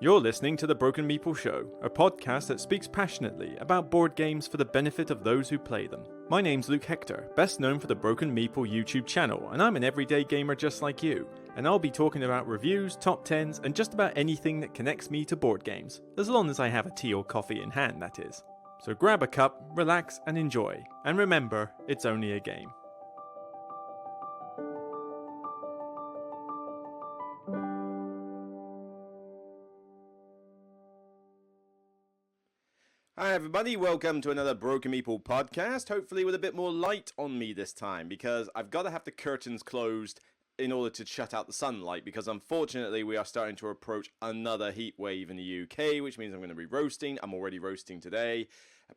You're listening to The Broken Meeple Show, a podcast that speaks passionately about board games for the benefit of those who play them. My name's Luke Hector, best known for the Broken Meeple YouTube channel, and I'm an everyday gamer just like you. And I'll be talking about reviews, top 10s, and just about anything that connects me to board games, as long as I have a tea or coffee in hand, that is. So grab a cup, relax, and enjoy. And remember, it's only a game. Hi everybody, welcome to another Broken Meeple podcast, hopefully with a bit more light on me this time, because I've got to have the curtains closed in order to shut out the sunlight, because unfortunately we are starting to approach another heat wave in the UK, which means I'm going to be roasting. I'm already roasting today,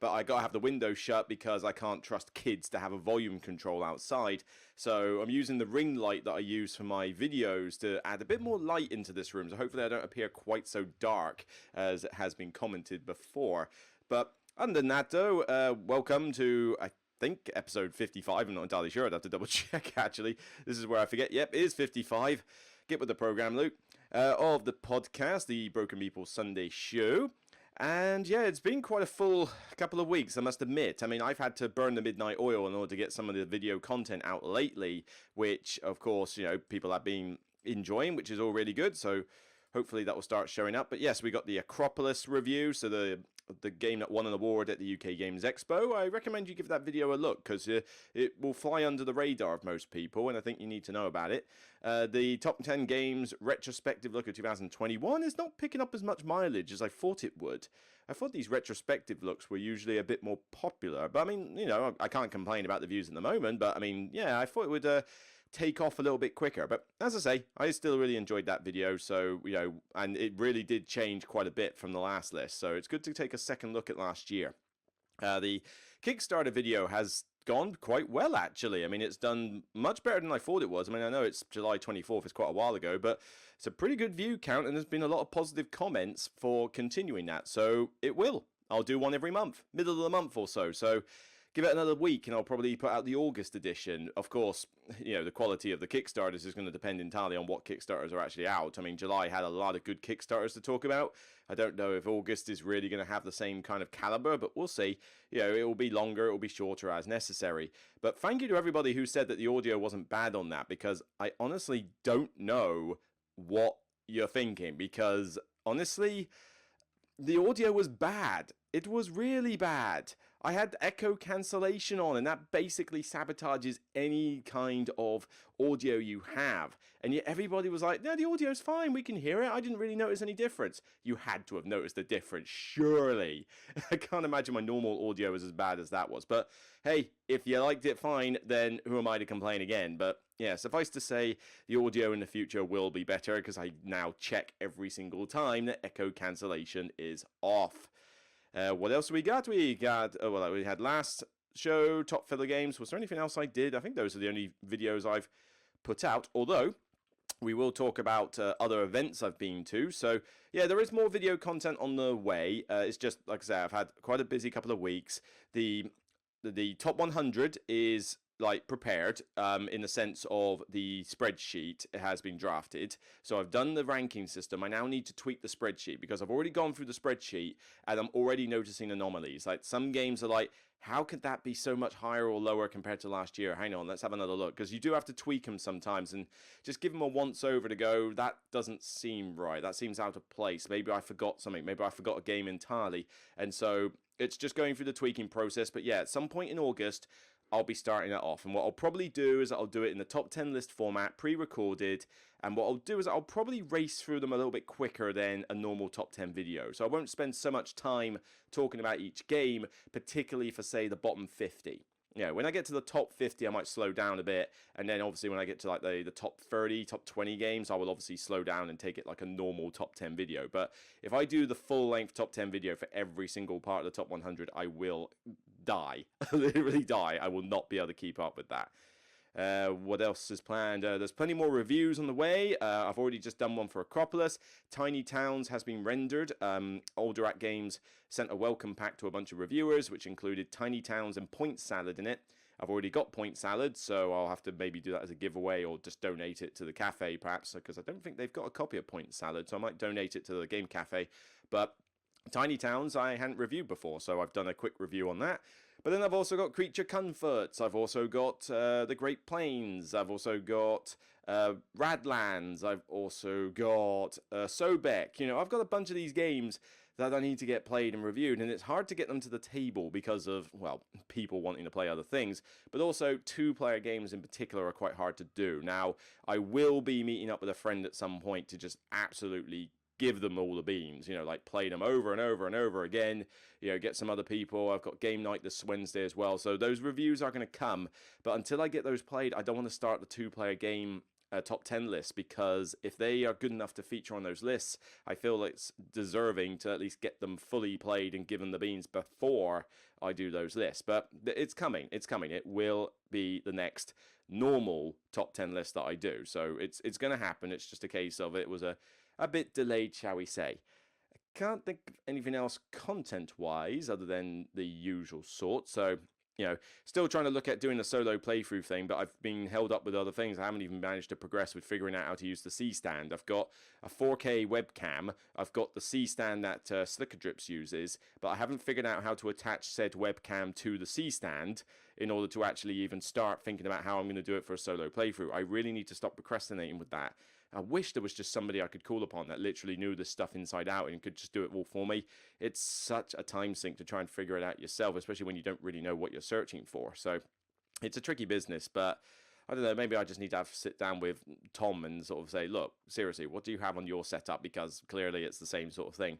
but I got to have the window shut because I can't trust kids to have a volume control outside. So I'm using the ring light that I use for my videos to add a bit more light into this room, so hopefully I don't appear quite so dark as it has been commented before. But other than that, though, welcome to, I think, episode 55. I'm not entirely sure. I'd have to double check, actually. This is where I forget. Yep, it is 55. Get with the program, Luke. Of the podcast, the Broken Meeple Sunday show. And yeah, it's been quite a full couple of weeks, I must admit. I mean, I've had to burn the midnight oil in order to get some of the video content out lately, which, of course, you know, people have been enjoying, which is all really good. So hopefully that will start showing up. But yes, we got the Acropolis review, so the game that won an award at the UK Games Expo. I recommend you give that video a look, because it will fly under the radar of most people, and I think you need to know about it. The top 10 games retrospective look at 2021 is not picking up as much mileage as I thought it would. I thought these retrospective looks were usually a bit more popular, but I mean, you know, I can't complain about the views at the moment, but I mean, yeah, I thought it would take off a little bit quicker. But as I say, I still really enjoyed that video, so, you know, and it really did change quite a bit from the last list, so it's good to take a second look at last year. The Kickstarter video has gone quite well, actually. I mean, it's done much better than I thought it was. I mean, I know it's July 24th, it's quite a while ago, but it's a pretty good view count, and there's been a lot of positive comments for continuing that, so it will. I'll do one every month, middle of the month or so, so give it another week and I'll probably put out the August edition. Of course, you know, the quality of the Kickstarters is going to depend entirely on what Kickstarters are actually out. I mean, July had a lot of good Kickstarters to talk about. I don't know if August is really going to have the same kind of caliber, but we'll see. You know, it will be longer, it will be shorter as necessary. But thank you to everybody who said that the audio wasn't bad on that, because I honestly don't know what you're thinking, because honestly, the audio was bad. It was really bad. I had echo cancellation on, and that basically sabotages any kind of audio you have. And yet everybody was like, no, the audio's fine, we can hear it. I didn't really notice any difference. You had to have noticed the difference, surely. I can't imagine my normal audio was as bad as that was. But hey, if you liked it fine, then who am I to complain again? But yeah, suffice to say, the audio in the future will be better, because I now check every single time that echo cancellation is off. What else we got? We had last show, top filler games. Was there anything else I did? I think those are the only videos I've put out, although we will talk about other events I've been to. So yeah, there is more video content on the way. It's just, like I say, I've had quite a busy couple of weeks. The top 100 is like prepared in the sense of the spreadsheet has been drafted. So I've done the ranking system. I now need to tweak the spreadsheet, because I've already gone through the spreadsheet and I'm already noticing anomalies. Like, some games are like, how could that be so much higher or lower compared to last year? Hang on, let's have another look, because you do have to tweak them sometimes and just give them a once over to go, that doesn't seem right. That seems out of place. Maybe I forgot something. Maybe I forgot a game entirely. And so it's just going through the tweaking process. But yeah, at some point in August, I'll be starting it off, and what I'll probably do is I'll do it in the top 10 list format, pre-recorded, and what I'll do is I'll probably race through them a little bit quicker than a normal top 10 video. So I won't spend so much time talking about each game, particularly for, say, the bottom 50. Yeah, when I get to the top 50, I might slow down a bit, and then obviously when I get to like the top 30, top 20 games, I will obviously slow down and take it like a normal top 10 video. But if I do the full-length top 10 video for every single part of the top 100, I will die. Literally die. I will not be able to keep up with that. What else is planned? There's plenty more reviews on the way. I've already just done one for Acropolis. Tiny Towns has been rendered. Older Games sent a welcome pack to a bunch of reviewers, which included Tiny Towns and Point Salad in it. I've already got point salad, so I'll have to maybe do that as a giveaway or just donate it to the cafe perhaps, because I don't think they've got a copy of point salad, so I might donate it to the game cafe. But Tiny Towns I hadn't reviewed before, so I've done a quick review on that. But then I've also got Creature Comforts, I've also got The Great Plains, I've also got Radlands, I've also got Sobek. You know, I've got a bunch of these games that I need to get played and reviewed, and it's hard to get them to the table because of, well, people wanting to play other things, but also two-player games in particular are quite hard to do. Now, I will be meeting up with a friend at some point to just absolutely give them all the beans, you know, like play them over and over and over again, you know, get some other people. I've got game night this Wednesday as well, so those reviews are going to come, but until I get those played, I don't want to start the two-player game top 10 lists, because if they are good enough to feature on those lists, I feel it's deserving to at least get them fully played and given the beans before I do those lists. But it's coming, it will be the next normal top 10 list that I do, so it's going to happen. It's just a case of it was a bit delayed, shall we say. I can't think of anything else content-wise other than the usual sort, so you know, still trying to look at doing a solo playthrough thing, but I've been held up with other things. I haven't even managed to progress with figuring out how to use the C-stand. I've got a 4K webcam. I've got the C-stand that Slicker Drips uses, but I haven't figured out how to attach said webcam to the C-stand in order to actually even start thinking about how I'm going to do it for a solo playthrough. I really need to stop procrastinating with that. I wish there was just somebody I could call upon that literally knew this stuff inside out and could just do it all for me. It's such a time sink to try and figure it out yourself, especially when you don't really know what you're searching for. So it's a tricky business, but I don't know, maybe I just need to sit down with Tom and sort of say, look, seriously, what do you have on your setup? Because clearly it's the same sort of thing.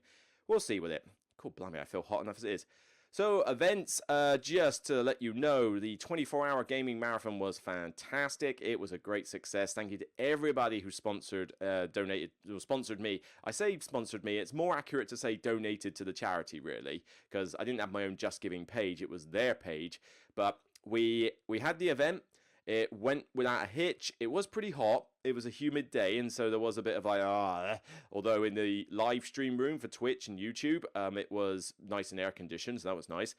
We'll see with it. Cool, blimey, I feel hot enough as it is. So events, just to let you know, the 24-hour gaming marathon was fantastic. It was a great success. Thank you to everybody who sponsored, donated, or sponsored me. I say sponsored me, it's more accurate to say donated to the charity, really, because I didn't have my own Just Giving page. It was their page, but we had the event. It went without a hitch. It was pretty hot. It was a humid day, and so there was a bit of like, although in the live stream room for Twitch and YouTube, it was nice and air conditioned, so that was nice.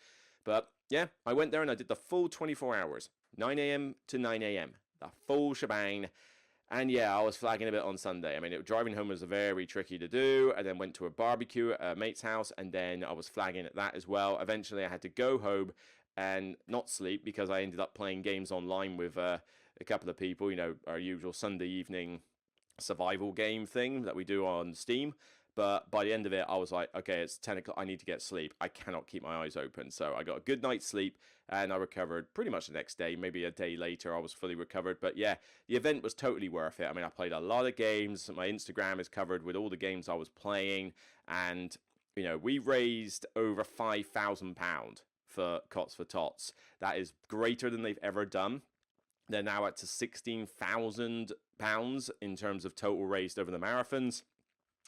But yeah, I went there and I did the full 24 hours, 9 a.m. to 9 a.m., the full shebang. And yeah, I was flagging a bit on Sunday. I mean, driving home was very tricky to do. I then went to a barbecue at a mate's house, and then I was flagging at that as well. Eventually, I had to go home and not sleep because I ended up playing games online with a couple of people, you know, our usual Sunday evening survival game thing that we do on Steam. But by the end of it, I was like, okay, it's 10 o'clock, I need to get sleep. I cannot keep my eyes open. So I got a good night's sleep and I recovered pretty much the next day. Maybe a day later, I was fully recovered. But yeah, the event was totally worth it. I mean, I played a lot of games. My Instagram is covered with all the games I was playing. And, you know, we raised over £5,000 for Cots for Tots. That is greater than they've ever done. They're now up to £16,000 in terms of total raised over the marathons.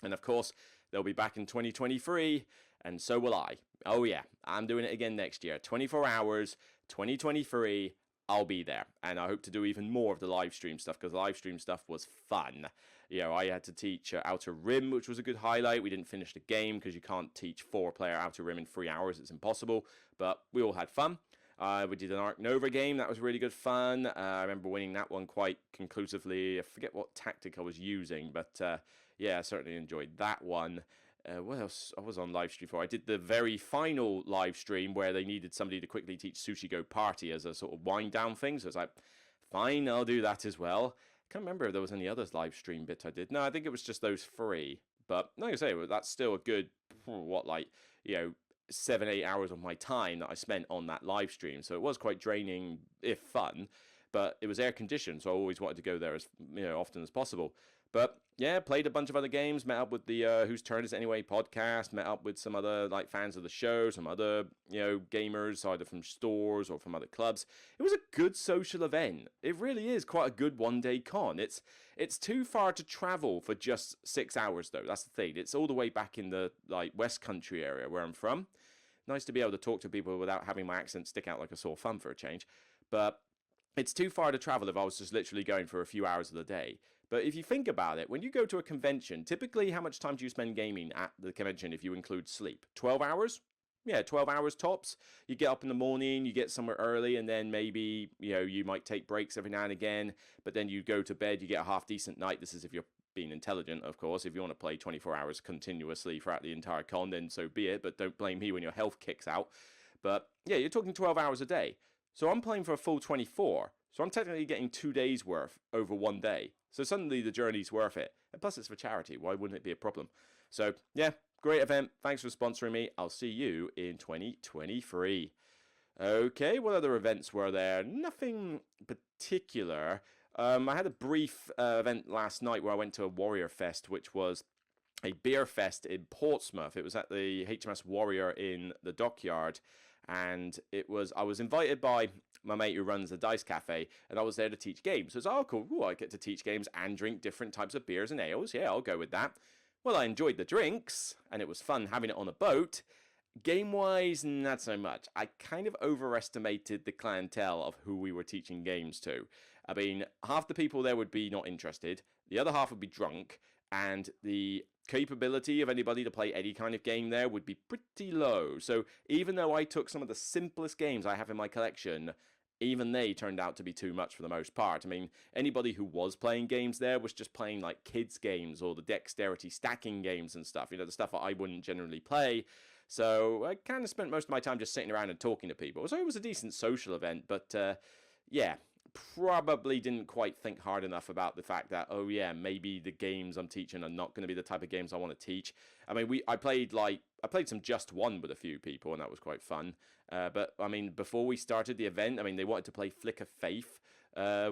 And of course, they'll be back in 2023, and so will I. Oh yeah, I'm doing it again next year. 24 hours, 2023, I'll be there. And I hope to do even more of the live stream stuff, because the live stream stuff was fun. You know, I had to teach Outer Rim, which was a good highlight. We didn't finish the game because you can't teach 4-player Outer Rim in 3 hours. It's impossible. But we all had fun. We did an Ark Nova game. That was really good fun. I remember winning that one quite conclusively. I forget what tactic I was using, but yeah, I certainly enjoyed that one. What else I was on live stream for? I did the very final live stream where they needed somebody to quickly teach Sushi Go Party as a sort of wind down thing. So it's like, fine, I'll do that as well. Can't remember if there was any other live stream bit I did. No, I think it was just those 3. But like I say, that's still a good, 7-8 hours of my time that I spent on that live stream. So it was quite draining, if fun, but it was air conditioned, so I always wanted to go there as often as possible. But yeah, played a bunch of other games, met up with the Whose Turn Is It Anyway podcast, met up with some other fans of the show, some other gamers, either from stores or from other clubs. It was a good social event. It really is quite a good one-day con. It's too far to travel for just 6 hours though. That's the thing. It's all the way back in the West Country area where I'm from. Nice to be able to talk to people without having my accent stick out like a sore thumb for a change. But it's too far to travel if I was just literally going for a few hours of the day. But if you think about it, when you go to a convention, typically how much time do you spend gaming at the convention if you include sleep? 12 hours? yeah, 12 hours tops. You get up in the morning, you get somewhere early, and then maybe, you might take breaks every now and again, but then you go to bed, you get a half decent night. This is if you're being intelligent, of course. If you want to play 24 hours continuously throughout the entire con, then so be it, but don't blame me when your health kicks out. But yeah, you're talking 12 hours a day. So I'm playing for a full 24. So I'm technically getting 2 days worth over one day. So suddenly the journey's worth it. And plus it's for charity. Why wouldn't it be a problem? So yeah, great event. Thanks for sponsoring me. I'll see you in 2023. Okay, what other events were there? Nothing particular. I had a brief event last night where I went to a Warrior Fest, which was a beer fest in Portsmouth. It was at the HMS Warrior in the Dockyard, and I was invited by my mate who runs the Dice Cafe, and I was there to teach games. So it's, oh, cool, ooh, I get to teach games and drink different types of beers and ales. Yeah, I'll go with that. Well, I enjoyed the drinks, and it was fun having it on a boat. Game-wise, not so much. I kind of overestimated the clientele of who we were teaching games to. I mean, half the people there would be not interested, the other half would be drunk, and the capability of anybody to play any kind of game there would be pretty low. So even though I took some of the simplest games I have in my collection, even they turned out to be too much for the most part. I mean, anybody who was playing games there was just playing like kids games or the dexterity stacking games and stuff, the stuff that I wouldn't generally play. So I kind of spent most of my time just sitting around and talking to people. So it was a decent social event, but yeah, probably didn't quite think hard enough about the fact that, oh yeah, maybe the games I'm teaching are not going to be the type of games I want to teach. I mean, I played some Just One with a few people, and that was quite fun. But I mean, before we started the event, I mean, they wanted to play Flick of Faith,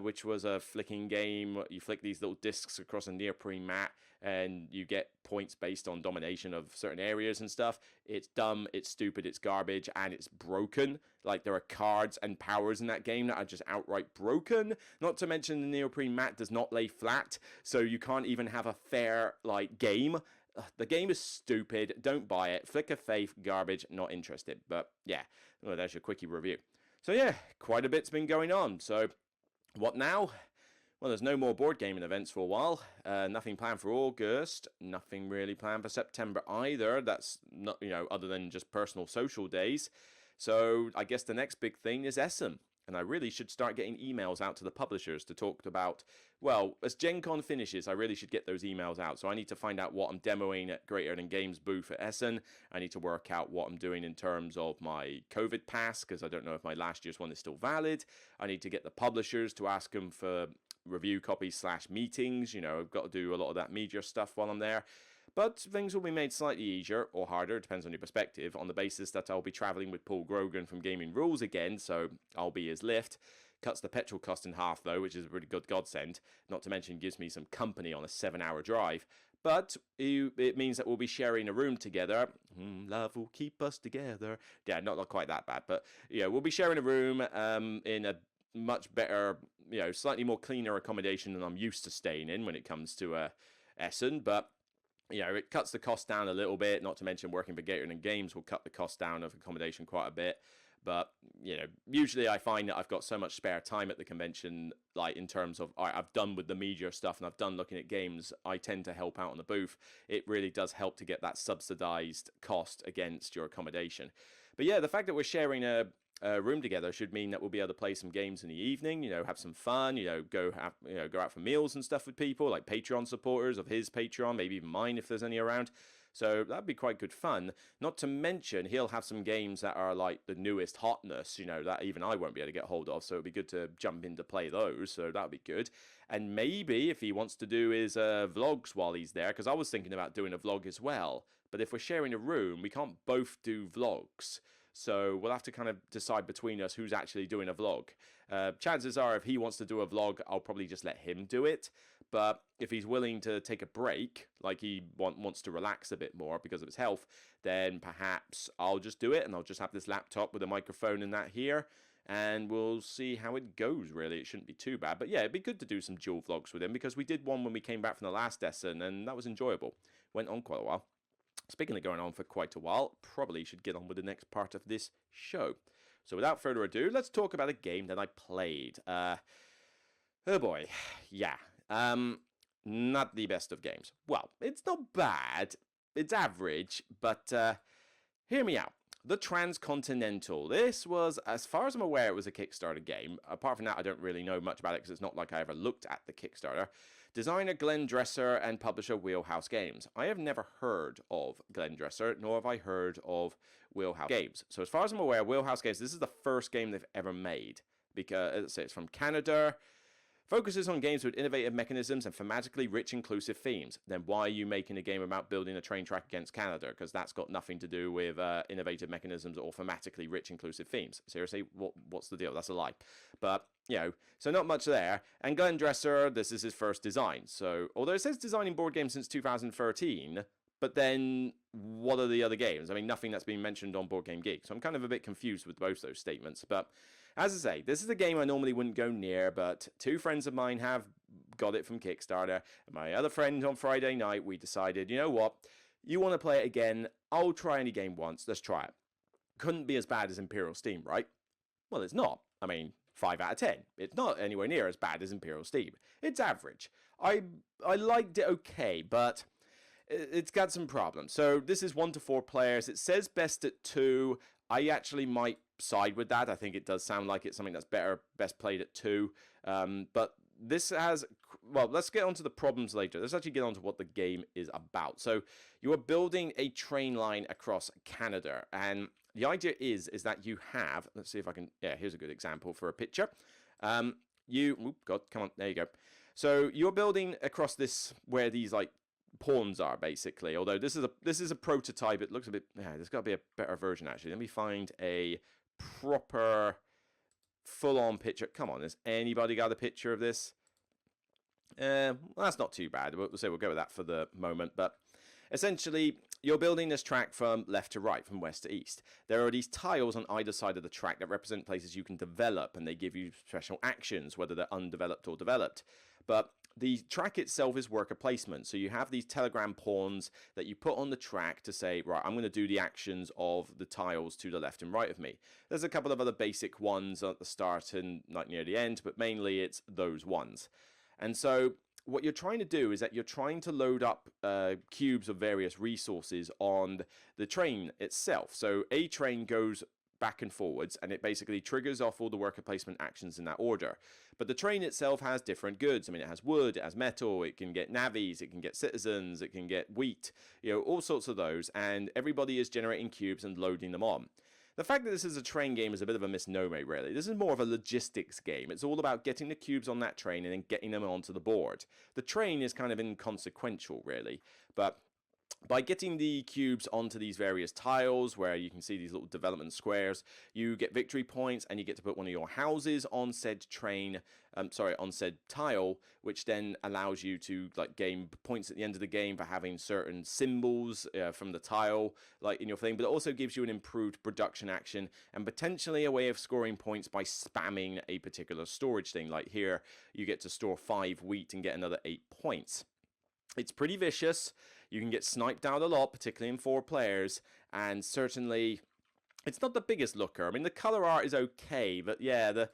which was a flicking game. You flick these little discs across a neoprene mat, and you get points based on domination of certain areas and stuff. It's dumb, it's stupid, it's garbage, and it's broken. Like, there are cards and powers in that game that are just outright broken. Not to mention the neoprene mat does not lay flat, so you can't even have a fair, game. The game is stupid, don't buy it. Flick of Faith, garbage, not interested. But yeah, well, there's your quickie review. So yeah, quite a bit's been going on. So what now? Well, there's no more board gaming events for a while. Nothing planned for August. Nothing really planned for September either. That's not, other than just personal social days. So I guess the next big thing is Essen. And I really should start getting emails out to the publishers to talk about, well, as Gen Con finishes, I really should get those emails out. So I need to find out what I'm demoing at Greater Than Games booth at Essen. I need to work out what I'm doing in terms of my COVID pass, because I don't know if my last year's one is still valid. I need to get the publishers to ask them for review copies / meetings. I've got to do a lot of that media stuff while I'm there. But things will be made slightly easier or harder, depends on your perspective, on the basis that I'll be travelling with Paul Grogan from Gaming Rules again, so I'll be his lift. Cuts the petrol cost in half, though, which is a pretty good godsend. Not to mention gives me some company on a 7-hour drive. But it means that we'll be sharing a room together. Love will keep us together. Yeah, not quite that bad, but we'll be sharing a room in a much better, slightly more cleaner accommodation than I'm used to staying in when it comes to Essen, but it cuts the cost down a little bit, not to mention working for Greater Than Games will cut the cost down of accommodation quite a bit. But, usually I find that I've got so much spare time at the convention, like in terms of, I've done with the media stuff and I've done looking at games, I tend to help out on the booth. It really does help to get that subsidized cost against your accommodation. But yeah, the fact that we're sharing a room together should mean that we'll be able to play some games in the evening, have some fun, go out for meals and stuff with people, like Patreon supporters of his Patreon, maybe even mine if there's any around. So that'd be quite good fun. Not to mention, he'll have some games that are like the newest hotness, that even I won't be able to get hold of. So it'd be good to jump in to play those. So that'd be good. And maybe if he wants to do his vlogs while he's there, because I was thinking about doing a vlog as well. But if we're sharing a room, we can't both do vlogs. So we'll have to kind of decide between us who's actually doing a vlog. Chances are if he wants to do a vlog, I'll probably just let him do it. But if he's willing to take a break, like he wants to relax a bit more because of his health, then perhaps I'll just do it and I'll just have this laptop with a microphone and that here. And we'll see how it goes, really. It shouldn't be too bad. But yeah, it'd be good to do some dual vlogs with him because we did one when we came back from the last Essen and that was enjoyable. Went on quite a while. Speaking of going on for quite a while, probably should get on with the next part of this show. So without further ado, let's talk about a game that I played. Oh boy, yeah. Not the best of games. Well, it's not bad. It's average, but hear me out. the Transcontinental. This was, as far as I'm aware, it was a Kickstarter game. Apart from that, I don't really know much about it because it's not like I ever looked at the Kickstarter. Designer Glenn Dresser and publisher Wheelhouse Games. I have never heard of Glenn Dresser, nor have I heard of Wheelhouse Games. So as far as I'm aware, Wheelhouse Games, this is the first game they've ever made. Because, as I say, it's from Canada. Focuses on games with innovative mechanisms and thematically rich, inclusive themes. Then why are you making a game about building a train track against Canada? Because that's got nothing to do with innovative mechanisms or thematically rich, inclusive themes. Seriously, what's the deal? That's a lie. But, so not much there. And Glenn Dresser, this is his first design. So, although it says designing board games since 2013, but then what are the other games? I mean, nothing that's been mentioned on Board Game Geek. So I'm kind of a bit confused with both those statements. But as I say, this is a game I normally wouldn't go near, but two friends of mine have got it from Kickstarter. And my other friend on Friday night, we decided, you know what? You want to play it again? I'll try any game once. Let's try it. Couldn't be as bad as Imperial Steam, right? Well, it's not. I mean, 5 out of 10. It's not anywhere near as bad as Imperial Steam. It's average. I liked it okay, but it's got some problems. So this is 1 to 4 players. It says best at 2. I actually might side with that. I think it does sound like it's something that's best played at 2. But this has, well, let's get on to the problems later. Let's actually get on to what the game is about. So you are building a train line across Canada. And the idea is that you have, let's see if I can, yeah, here's a good example for a picture. Oh, God, come on, there you go. So you're building across this, where these, like, pawns are, basically. Although this is a prototype. It looks a bit, yeah, there's got to be a better version, actually. Let me find a proper full-on picture. Come on, has anybody got a picture of this? Well, that's not too bad. We'll go with that for the moment. But essentially, you're building this track from left to right, from west to east. There are these tiles on either side of the track that represent places you can develop, and they give you special actions, whether they're undeveloped or developed. But the track itself is worker placement. So you have these telegram pawns that you put on the track to say, right, I'm going to do the actions of the tiles to the left and right of me. There's a couple of other basic ones at the start and like near the end, but mainly it's those ones. And so what you're trying to do is that you're trying to load up cubes of various resources on the train itself. So a train goes back and forwards, and it basically triggers off all the worker placement actions in that order. But the train itself has different goods. I mean, it has wood, it has metal, it can get navvies, it can get citizens, it can get wheat, all sorts of those, and everybody is generating cubes and loading them on. The fact that this is a train game is a bit of a misnomer, really. This is more of a logistics game. It's all about getting the cubes on that train and then getting them onto the board. The train is kind of inconsequential, really, but by getting the cubes onto these various tiles where you can see these little development squares, you get victory points, and you get to put one of your houses on said on said tile, which then allows you to gain points at the end of the game for having certain symbols from the tile in your thing. But it also gives you an improved production action and potentially a way of scoring points by spamming a particular storage thing. Like here, you get to store 5 wheat and get another 8 points. It's pretty vicious. You can get sniped out a lot, particularly in 4 players, and certainly it's not the biggest looker. I mean, the color art is okay, but yeah, the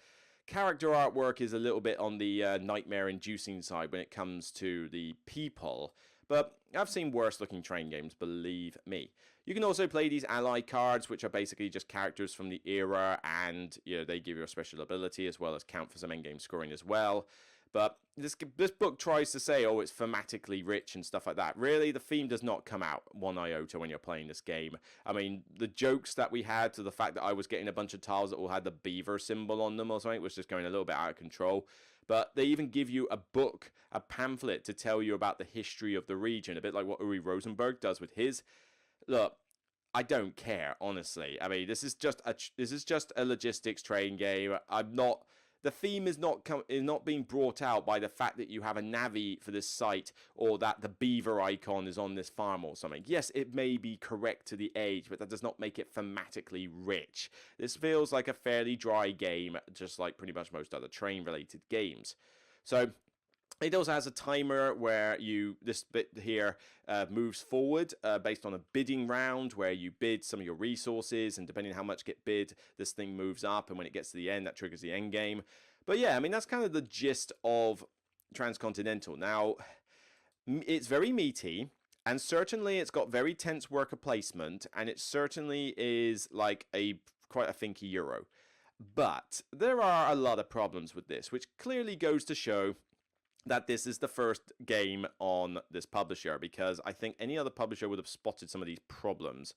character artwork is a little bit on the nightmare-inducing side when it comes to the people. But I've seen worse looking train games, believe me. You can also play these ally cards, which are basically just characters from the era, and they give you a special ability as well as count for some endgame scoring as well. But this book tries to say, oh, it's thematically rich and stuff like that. Really, the theme does not come out one iota when you're playing this game. I mean, the jokes that we had to the fact that I was getting a bunch of tiles that all had the beaver symbol on them or something was just going a little bit out of control. But they even give you a book, a pamphlet to tell you about the history of the region, a bit like what Uri Rosenberg does with his. Look, I don't care, honestly. I mean, this is just a logistics train game. The theme is not being brought out by the fact that you have a navvy for this site or that the beaver icon is on this farm or something. Yes, it may be correct to the age, but that does not make it thematically rich. This feels like a fairly dry game, just like pretty much most other train-related games. So it also has a timer where this bit here moves forward based on a bidding round where you bid some of your resources, and depending on how much get bid, this thing moves up, and when it gets to the end, that triggers the end game. But yeah, I mean, that's kind of the gist of Transcontinental. Now, it's very meaty, And certainly it's got very tense worker placement, and it certainly is like quite a thinky Euro. But there are a lot of problems with this, which clearly goes to show that this is the first game on this publisher, because I think any other publisher would have spotted some of these problems.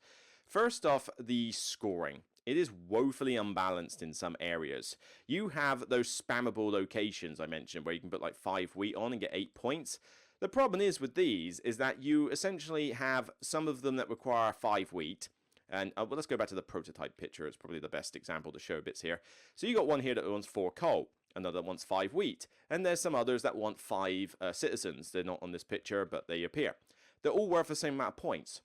First off, the scoring. It is woefully unbalanced in some areas. You have those spammable locations I mentioned where you can put like 5 wheat on and get 8 points. The problem is with these is that you essentially have some of them that require 5 wheat. And well, let's go back to the prototype picture. It's probably the best example to show bits here. So you got one here that wants 4 coal. Another wants 5 wheat. And there's some others that want 5 citizens. They're not on this picture, but they appear. They're all worth the same amount of points.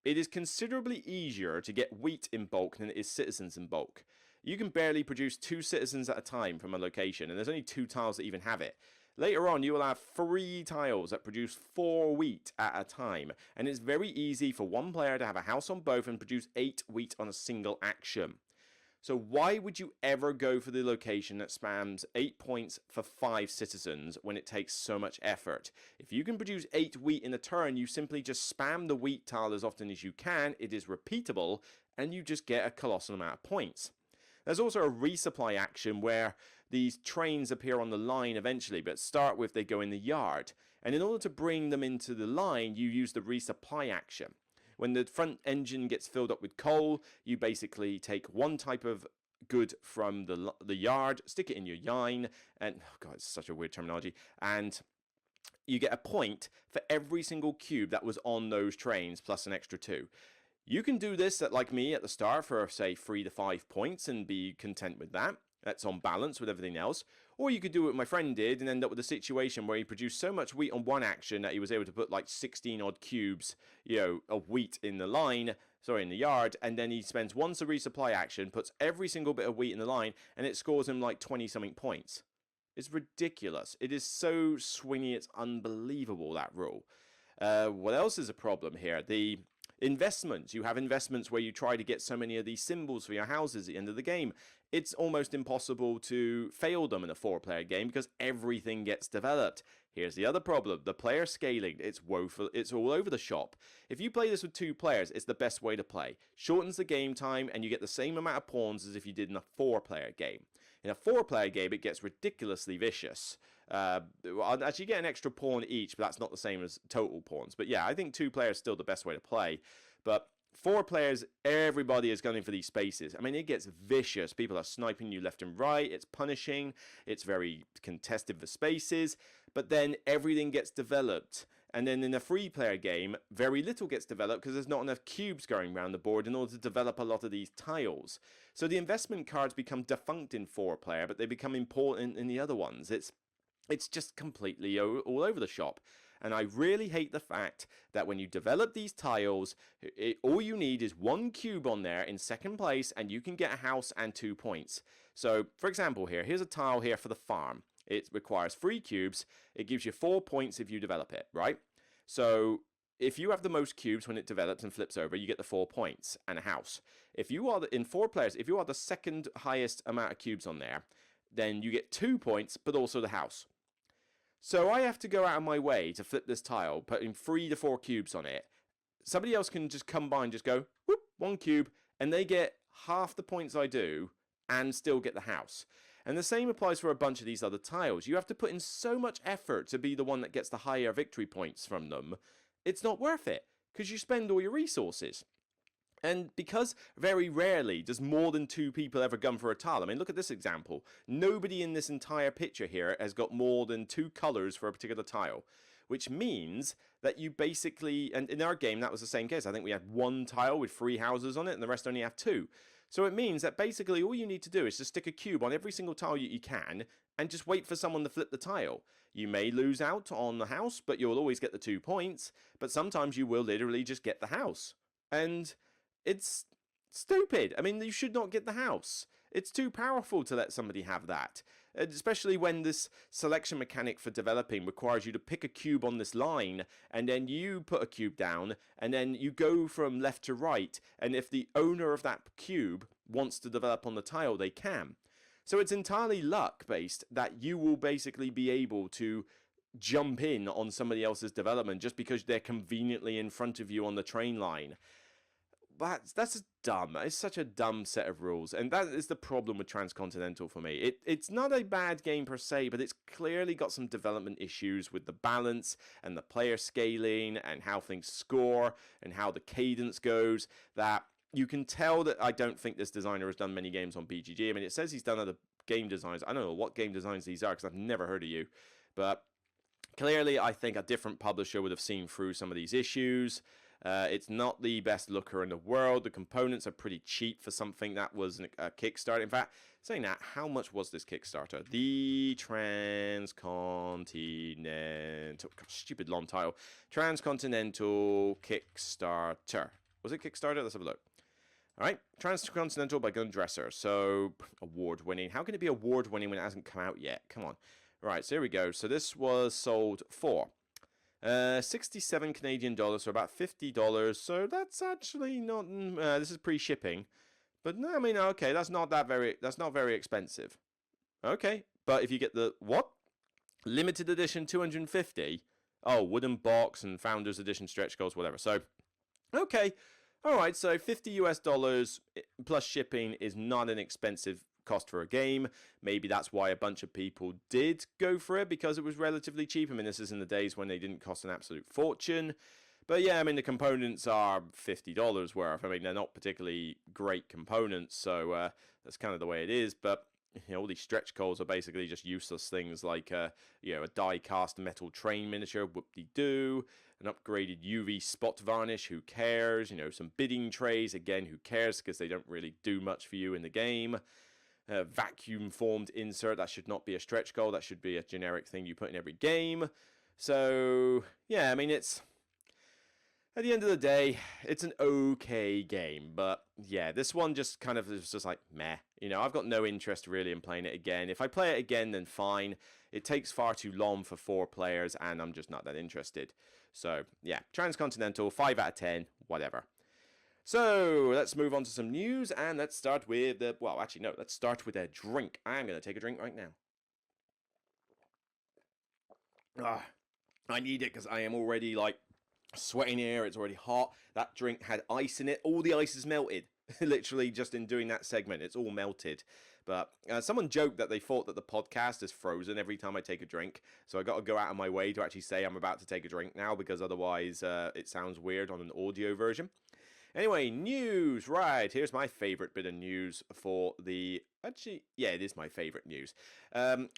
It is considerably easier to get wheat in bulk than it is citizens in bulk. You can barely produce 2 citizens at a time from a location, and there's only 2 tiles that even have it. Later on, you will have 3 tiles that produce 4 wheat at a time, and it's very easy for one player to have a house on both and produce 8 wheat on a single action. So why would you ever go for the location that spams 8 points for 5 citizens when it takes so much effort? If you can produce 8 wheat in a turn, you simply just spam the wheat tile as often as you can, it is repeatable, and you just get a colossal amount of points. There's also a resupply action where these trains appear on the line eventually, but start with they go in the yard. And in order to bring them into the line, you use the resupply action. When the front engine gets filled up with coal, you basically take one type of good from the yard, stick it in your yine, and, oh God, it's such a weird terminology, and you get a point for every single cube that was on those trains, plus an extra 2. You can do this, like me, at the start for, say, 3 to 5 points and be content with that. That's on balance with everything else. Or you could do what my friend did and end up with a situation where he produced so much wheat on one action that he was able to put like 16 odd cubes, of wheat in the yard, and then he spends once a resupply action, puts every single bit of wheat in the line, and it scores him like 20-something points. It's ridiculous. It is so swingy, it's unbelievable, that rule. What else is a problem here? The investments. You have investments where you try to get so many of these symbols for your houses at the end of the game. It's almost impossible to fail them in a 4-player game because everything gets developed. Here's the other problem. The player scaling. It's woeful. It's all over the shop. If you play this with 2 players, it's the best way to play. Shortens the game time and you get the same amount of pawns as if you did in a 4-player game. In a 4-player game, it gets ridiculously vicious. Actually, you get an extra pawn each, but that's not the same as total pawns. But yeah, I think 2 players is still the best way to play. But 4 players, everybody is going for these spaces. I mean, it gets vicious. People are sniping you left and right. It's punishing. It's very contested for spaces. But then everything gets developed. And then in a 3-player game, very little gets developed because there's not enough cubes going around the board in order to develop a lot of these tiles. So the investment cards become defunct in 4-player, but they become important in the other ones. It's just completely all over the shop. And I really hate the fact that when you develop these tiles, all you need is 1 cube on there in 2nd place, and you can get a house and 2 points. So, for example here's a tile here for the farm. It requires 3 cubes. It gives you 4 points if you develop it, right? So, if you have the most cubes when it develops and flips over, you get the 4 points and a house. If you are, in 4 players, if you are the 2nd highest amount of cubes on there, then you get 2 points, but also the house. So I have to go out of my way to flip this tile, putting 3 to 4 cubes on it. Somebody else can just come by and just go, whoop, 1 cube, and they get half the points I do and still get the house. And the same applies for a bunch of these other tiles. You have to put in so much effort to be the one that gets the higher victory points from them. It's not worth it, because you spend all your resources. And because very rarely does more than 2 people ever gun for a tile. I mean, look at this example. Nobody in this entire picture here has got more than 2 colors for a particular tile. Which means that you basically, and in our game that was the same case. I think we had 1 tile with 3 houses on it and the rest only have 2. So it means that basically all you need to do is just stick a cube on every single tile you can and just wait for someone to flip the tile. You may lose out on the house, but you'll always get the 2 points. But sometimes you will literally just get the house. And it's stupid. I mean, you should not get the house. It's too powerful to let somebody have that. Especially when this selection mechanic for developing requires you to pick a cube on this line, and then you put a cube down, and then you go from left to right, and if the owner of that cube wants to develop on the tile, they can. So it's entirely luck-based that you will basically be able to jump in on somebody else's development just because they're conveniently in front of you on the train line. But that's dumb. It's such a dumb set of rules, and that is the problem with Transcontinental for me. It's not a bad game per se, but it's clearly got some development issues with the balance and the player scaling and how things score and how the cadence goes, that you can tell that I don't think this designer has done many games on BGG. I mean, it says he's done other game designs. I don't know what game designs these are because I've never heard of you, but clearly I think a different publisher would have seen through some of these issues. It's not the best looker in the world. The components are pretty cheap for something that was a Kickstarter. In fact, saying that, how much was this Kickstarter? The Transcontinental, stupid long title. Transcontinental Kickstarter. Was it Kickstarter? Let's have a look. All right, Transcontinental by Gundresser. So, award-winning. How can it be award-winning when it hasn't come out yet? Come on. Right, so here we go. So this was sold for 67 Canadian dollars, so about $50. So that's actually not. This is pre-shipping, but no, I mean, okay, that's not very expensive. Okay, but if you get the what? Limited edition 250. Oh, wooden box and founders edition stretch goals, whatever. So, okay, all right. So $50 plus shipping is not an expensive cost for a game. Maybe that's why a bunch of people did go for it, because it was relatively cheap. I mean, this is in the days when they didn't cost an absolute fortune. But yeah, I mean, the components are $50 worth. I mean, they're not particularly great components, so that's kind of the way it is. But you know, all these stretch goals are basically just useless things like a die-cast metal train miniature, whoop-de-doo, an upgraded UV spot varnish, who cares? You know, some bidding trays, again, who cares, because they don't really do much for you in the game. Vacuum formed insert, that should not be a stretch goal, that should be a generic thing you put in every game. So yeah, I mean, it's at the end of the day, it's an okay game, but yeah, this one just kind of is just like meh. You know, I've got no interest really in playing it again. If I play it again, then fine. It takes far too long for 4 players, and I'm just not that interested. So yeah, Transcontinental, 5 out of 10, whatever. So, let's move on to some news, and let's start with let's start with a drink. I'm going to take a drink right now. I need it because I am already, sweating here. It's already hot. That drink had ice in it. All the ice is melted. Literally, just in doing that segment, it's all melted. But someone joked that they thought that the podcast is frozen every time I take a drink. So I got to go out of my way to actually say I'm about to take a drink now, because otherwise it sounds weird on an audio version. Anyway, news, right, here's my favourite bit of news for the, it is my favourite news.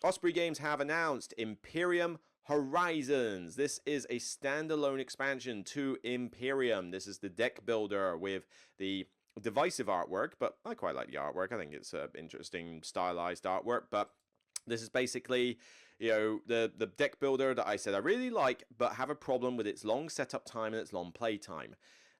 Osprey Games have announced Imperium Horizons. This is a standalone expansion to Imperium. This is the deck builder with the divisive artwork, but I quite like the artwork. I think it's interesting, stylized artwork, but this is basically, the deck builder that I said I really like, but have a problem with its long setup time and its long play time.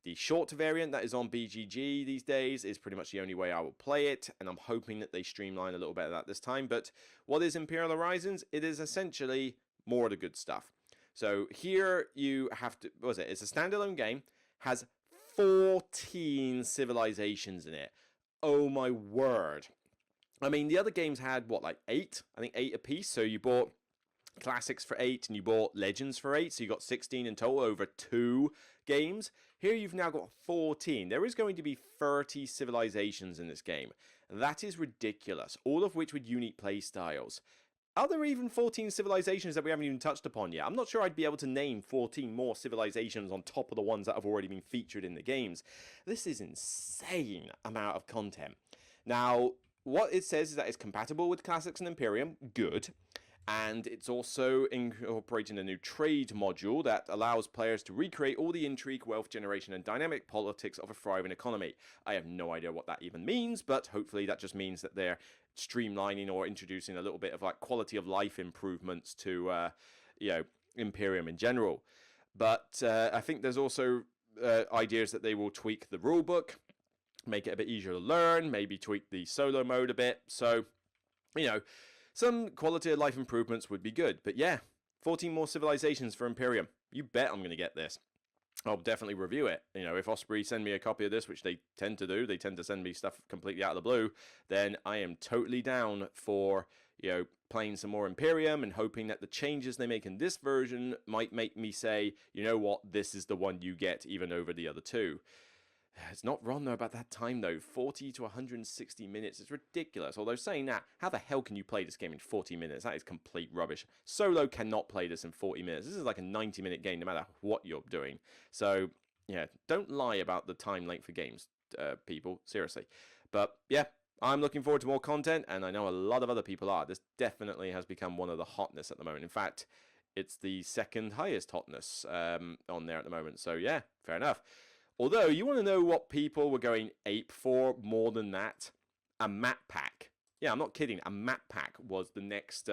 The short variant that is on BGG these days is pretty much the only way I will play it, and I'm hoping that they streamline a little bit of that this time. But what is Imperial Horizons? It is essentially more of the good stuff. So here you have to, it's a standalone game, has 14 civilizations in it. Oh my word. I mean, the other games had, 8? I think 8 apiece, so you bought Classics for 8 and you bought Legends for 8, so you got 16 in total over 2 games. Here you've now got 14. There is going to be 30 civilizations in this game. That is ridiculous, all of which with unique play styles. Are there even 14 civilizations that we haven't even touched upon yet? I'm not sure I'd be able to name 14 more civilizations on top of the ones that have already been featured in the games. This is insane amount of content. Now, what it says is that it's compatible with Classics and Imperium. Good. And it's also incorporating a new trade module that allows players to recreate all the intrigue, wealth generation, and dynamic politics of a thriving economy. I have no idea what that even means, but hopefully that just means that they're streamlining or introducing a little bit of quality of life improvements to, Imperium in general. But I think there's also ideas that they will tweak the rulebook, make it a bit easier to learn, maybe tweak the solo mode a bit. So, some quality of life improvements would be good. But yeah, 14 more civilizations for Imperium. You bet I'm going to get this. I'll definitely review it. If Osprey send me a copy of this, which they tend to do, they tend to send me stuff completely out of the blue, then I am totally down for, playing some more Imperium and hoping that the changes they make in this version might make me say, you know what, this is the one you get even over the other two. It's not wrong though about that time though, 40 to 160 minutes. It's ridiculous. Although saying that, how the hell can you play this game in 40 minutes? That is complete rubbish. Solo cannot play this in 40 minutes. This is like a 90-minute game no matter what you're doing. So yeah, don't lie about the time length for games, people. Seriously. But yeah, I'm looking forward to more content, and I know a lot of other people are. This definitely has become one of the hotness at the moment. In fact, it's the second highest hotness on there at the moment. So yeah, fair enough. Although, you want to know what people were going ape for more than that? A map pack. Yeah, I'm not kidding. A map pack was the next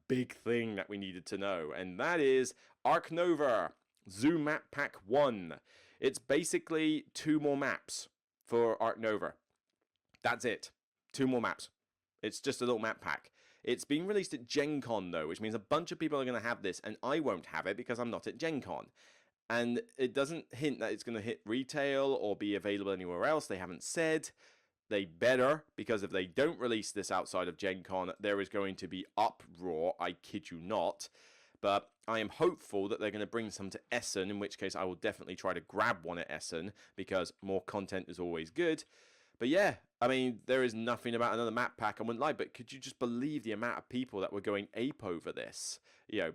big thing that we needed to know. And that is Ark Nova Zoo Map Pack 1. It's basically 2 more maps for Ark Nova. That's it. 2 more maps. It's just a little map pack. It's being released at Gen Con, though, which means a bunch of people are going to have this, and I won't have it because I'm not at Gen Con. And it doesn't hint that it's going to hit retail or be available anywhere else. They haven't said. They better, because if they don't release this outside of Gen Con, there is going to be uproar. I kid you not. But I am hopeful that they're going to bring some to Essen, in which case I will definitely try to grab one at Essen, because more content is always good. But yeah, I mean, there is nothing about another map pack, I wouldn't lie, but could you just believe the amount of people that were going ape over this?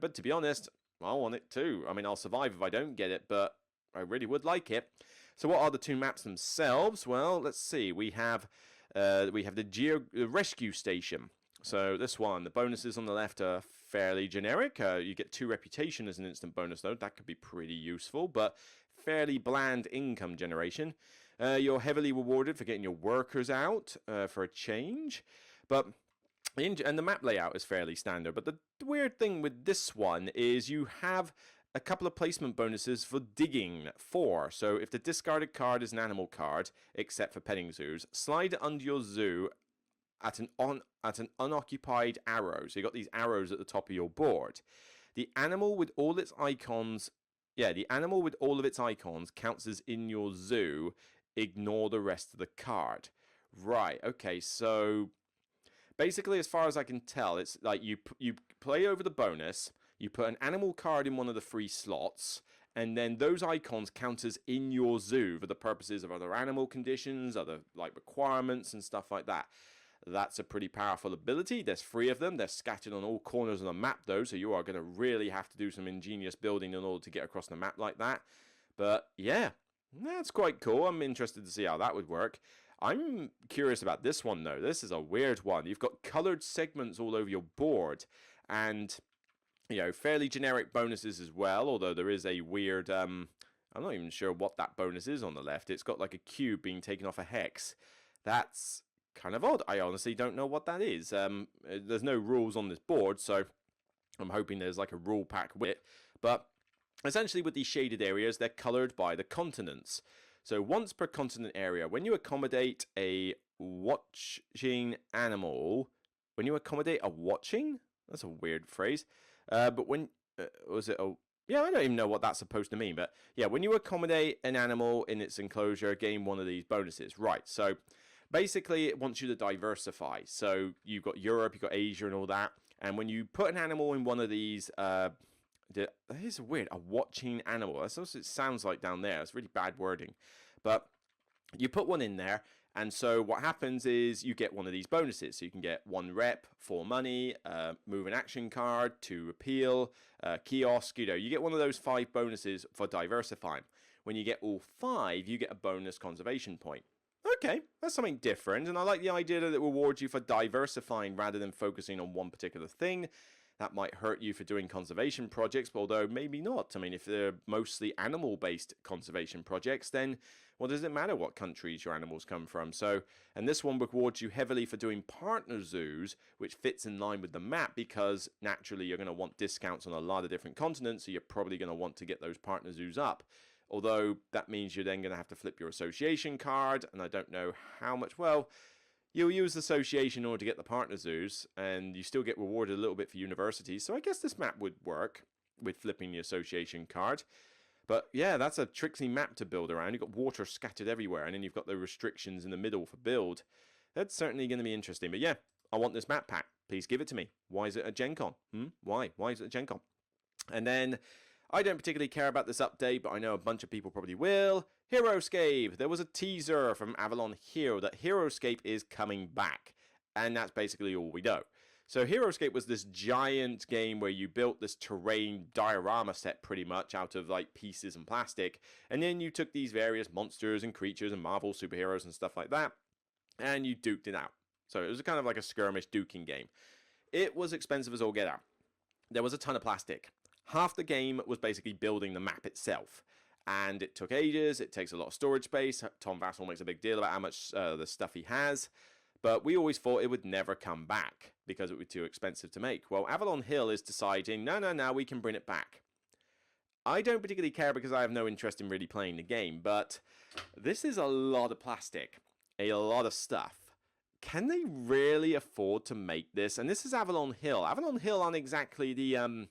But to be honest, I want it too. I mean, I'll survive if I don't get it, but I really would like it. So what are the 2 maps themselves? Well, let's see. We have the rescue station. So this one, the bonuses on the left are fairly generic. You get 2 reputation as an instant bonus, though. That could be pretty useful, but fairly bland income generation. You're heavily rewarded for getting your workers out for a change, and the map layout is fairly standard. But the weird thing with this one is you have a couple of placement bonuses for digging 4. So if the discarded card is an animal card, except for petting zoos, slide it under your zoo at an unoccupied arrow. So you got these arrows at the top of your board. The animal with all its icons, counts as in your zoo. Ignore the rest of the card. Right, okay, so basically, as far as I can tell, it's like you play over the bonus, you put an animal card in one of the 3 slots, and then those icons count as in your zoo for the purposes of other animal conditions, other requirements and stuff like that. That's a pretty powerful ability. There's 3 of them. They're scattered on all corners of the map, though, so you are going to really have to do some ingenious building in order to get across the map like that. But yeah, that's quite cool. I'm interested to see how that would work. I'm curious about this one, though. This is a weird one. You've got colored segments all over your board, and fairly generic bonuses as well, although there is a weird, I'm not even sure what that bonus is on the left. It's got like a cube being taken off a hex. That's kind of odd. I honestly don't know what that is. There's no rules on this board, so I'm hoping there's like a rule pack with it. But essentially with these shaded areas, they're colored by the continents. So once per continent area, when you accommodate a watching animal, that's a weird phrase. But when, yeah, I don't even know what that's supposed to mean. But yeah, when you accommodate an animal in its enclosure, gain one of these bonuses. Right, so basically it wants you to diversify. So you've got Europe, you've got Asia and all that. And when you put an animal in one of these, that is weird, a watching animal. That's what it sounds like down there. It's really bad wording. But you put one in there, and so what happens is you get one of these bonuses. So you can get 1 rep, 4 money, move an action card, 2 appeal, kiosk. You get one of those 5 bonuses for diversifying. When you get all 5, you get a bonus conservation point. Okay, that's something different, and I like the idea that it rewards you for diversifying rather than focusing on one particular thing. That might hurt you for doing conservation projects, but although maybe not. I mean, if they're mostly animal-based conservation projects, then what does it matter what countries your animals come from? So, and this one rewards you heavily for doing partner zoos, which fits in line with the map because naturally you're going to want discounts on a lot of different continents, so you're probably going to want to get those partner zoos up. Although that means you're then going to have to flip your association card, and I don't know how much. Well, you'll use association in order to get the partner zoos, and you still get rewarded a little bit for universities. So I guess this map would work with flipping the association card. But yeah, that's a tricksy map to build around. You've got water scattered everywhere, and then you've got the restrictions in the middle for build. That's certainly going to be interesting. But yeah, I want this map pack. Please give it to me. Why is it a Gen Con? Why? Why is it a Gen Con? And then, I don't particularly care about this update, but I know a bunch of people probably will. Heroescape. There was a teaser from Avalon Hill that Heroescape is coming back. And that's basically all we know. So Heroescape was this giant game where you built this terrain diorama set pretty much out of like pieces and plastic. And then you took these various monsters and creatures and Marvel superheroes and stuff like that. And you duked it out. So it was kind of like a skirmish duking game. It was expensive as all get out. There was a ton of plastic. Half the game was basically building the map itself. And it took ages. It takes a lot of storage space. Tom Vassell makes a big deal about how much the stuff he has. But we always thought it would never come back because it would be too expensive to make. Well, Avalon Hill is deciding, no, we can bring it back. I don't particularly care because I have no interest in really playing the game, but this is a lot of plastic, a lot of stuff. Can they really afford to make this? And this is Avalon Hill. Avalon Hill aren't exactly the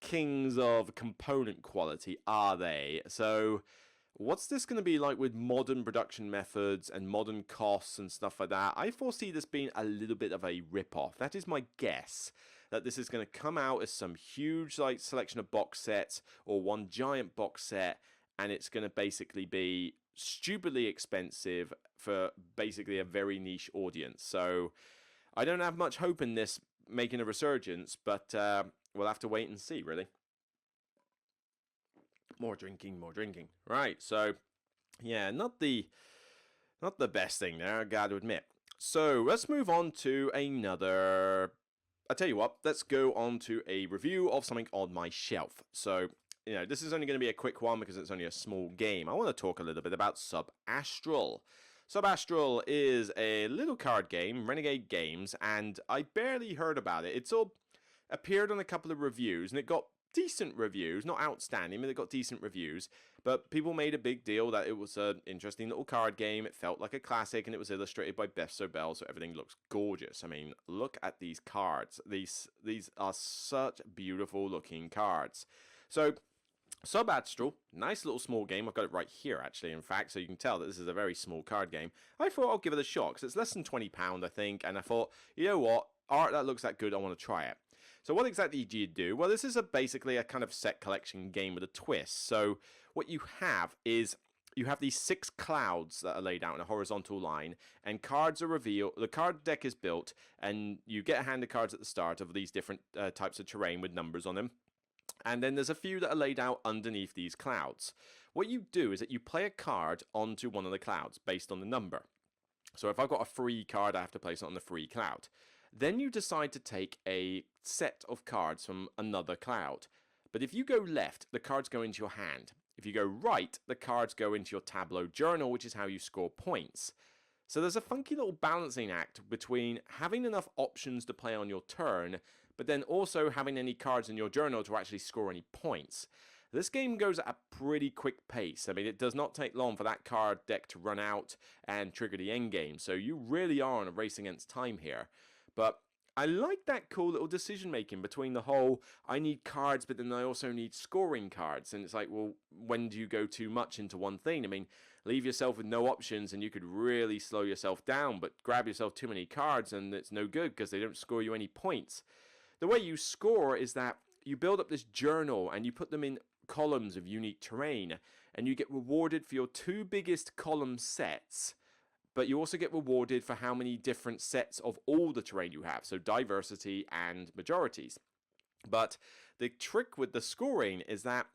kings of component quality, are they? So what's this going to be like with modern production methods and modern costs and stuff like that? I foresee this being a little bit of a rip-off. That is my guess, that this is going to come out as some huge like selection of box sets or one giant box set, and it's going to basically be stupidly expensive for basically a very niche audience. So I don't have much hope in this making a resurgence, but we'll have to wait and see, really. More drinking. Right, so yeah, not the best thing there, I gotta admit. So let's move on to another. I tell you what, let's go on to a review of something on my shelf. So, you know, this is only going to be a quick one because it's only a small game. I want to talk a little bit about Subastral. Subastral is a little card game, Renegade Games, and I barely heard about it. It's all appeared on a couple of reviews, and it got decent reviews, not outstanding, but it got decent reviews. But people made a big deal that it was an interesting little card game. It felt like a classic, and it was illustrated by Beth Sobel, so everything looks gorgeous. I mean, look at these cards. These are such beautiful looking cards. So Subastral, nice little small game. I've got it right here, actually, in fact, so you can tell that this is a very small card game. I thought I'll give it a shot, because it's less than £20, I think, and I thought, you know what, art that looks that good, I want to try it. So what exactly do you do? Well, this is basically a kind of set collection game with a twist. So what you have is you have these 6 clouds that are laid out in a horizontal line, and cards are revealed. The card deck is built, and you get a hand of cards at the start of these different types of terrain with numbers on them. And then there's a few that are laid out underneath these clouds. What you do is that you play a card onto one of the clouds based on the number. So if I've got a free card, I have to place it on the free cloud. Then you decide to take a set of cards from another cloud. But if you go left, the cards go into your hand. If you go right, the cards go into your tableau journal, which is how you score points. So there's a funky little balancing act between having enough options to play on your turn, but then also having any cards in your journal to actually score any points. This game goes at a pretty quick pace. I mean, it does not take long for that card deck to run out and trigger the end game. So you really are on a race against time here. But I like that cool little decision making between the whole, I need cards, but then I also need scoring cards. And it's like, well, when do you go too much into one thing? I mean, leave yourself with no options and you could really slow yourself down, but grab yourself too many cards and it's no good because they don't score you any points. The way you score is that you build up this journal and you put them in columns of unique terrain, and you get rewarded for your 2 biggest column sets, but you also get rewarded for how many different sets of all the terrain you have, so diversity and majorities. But the trick with the scoring is that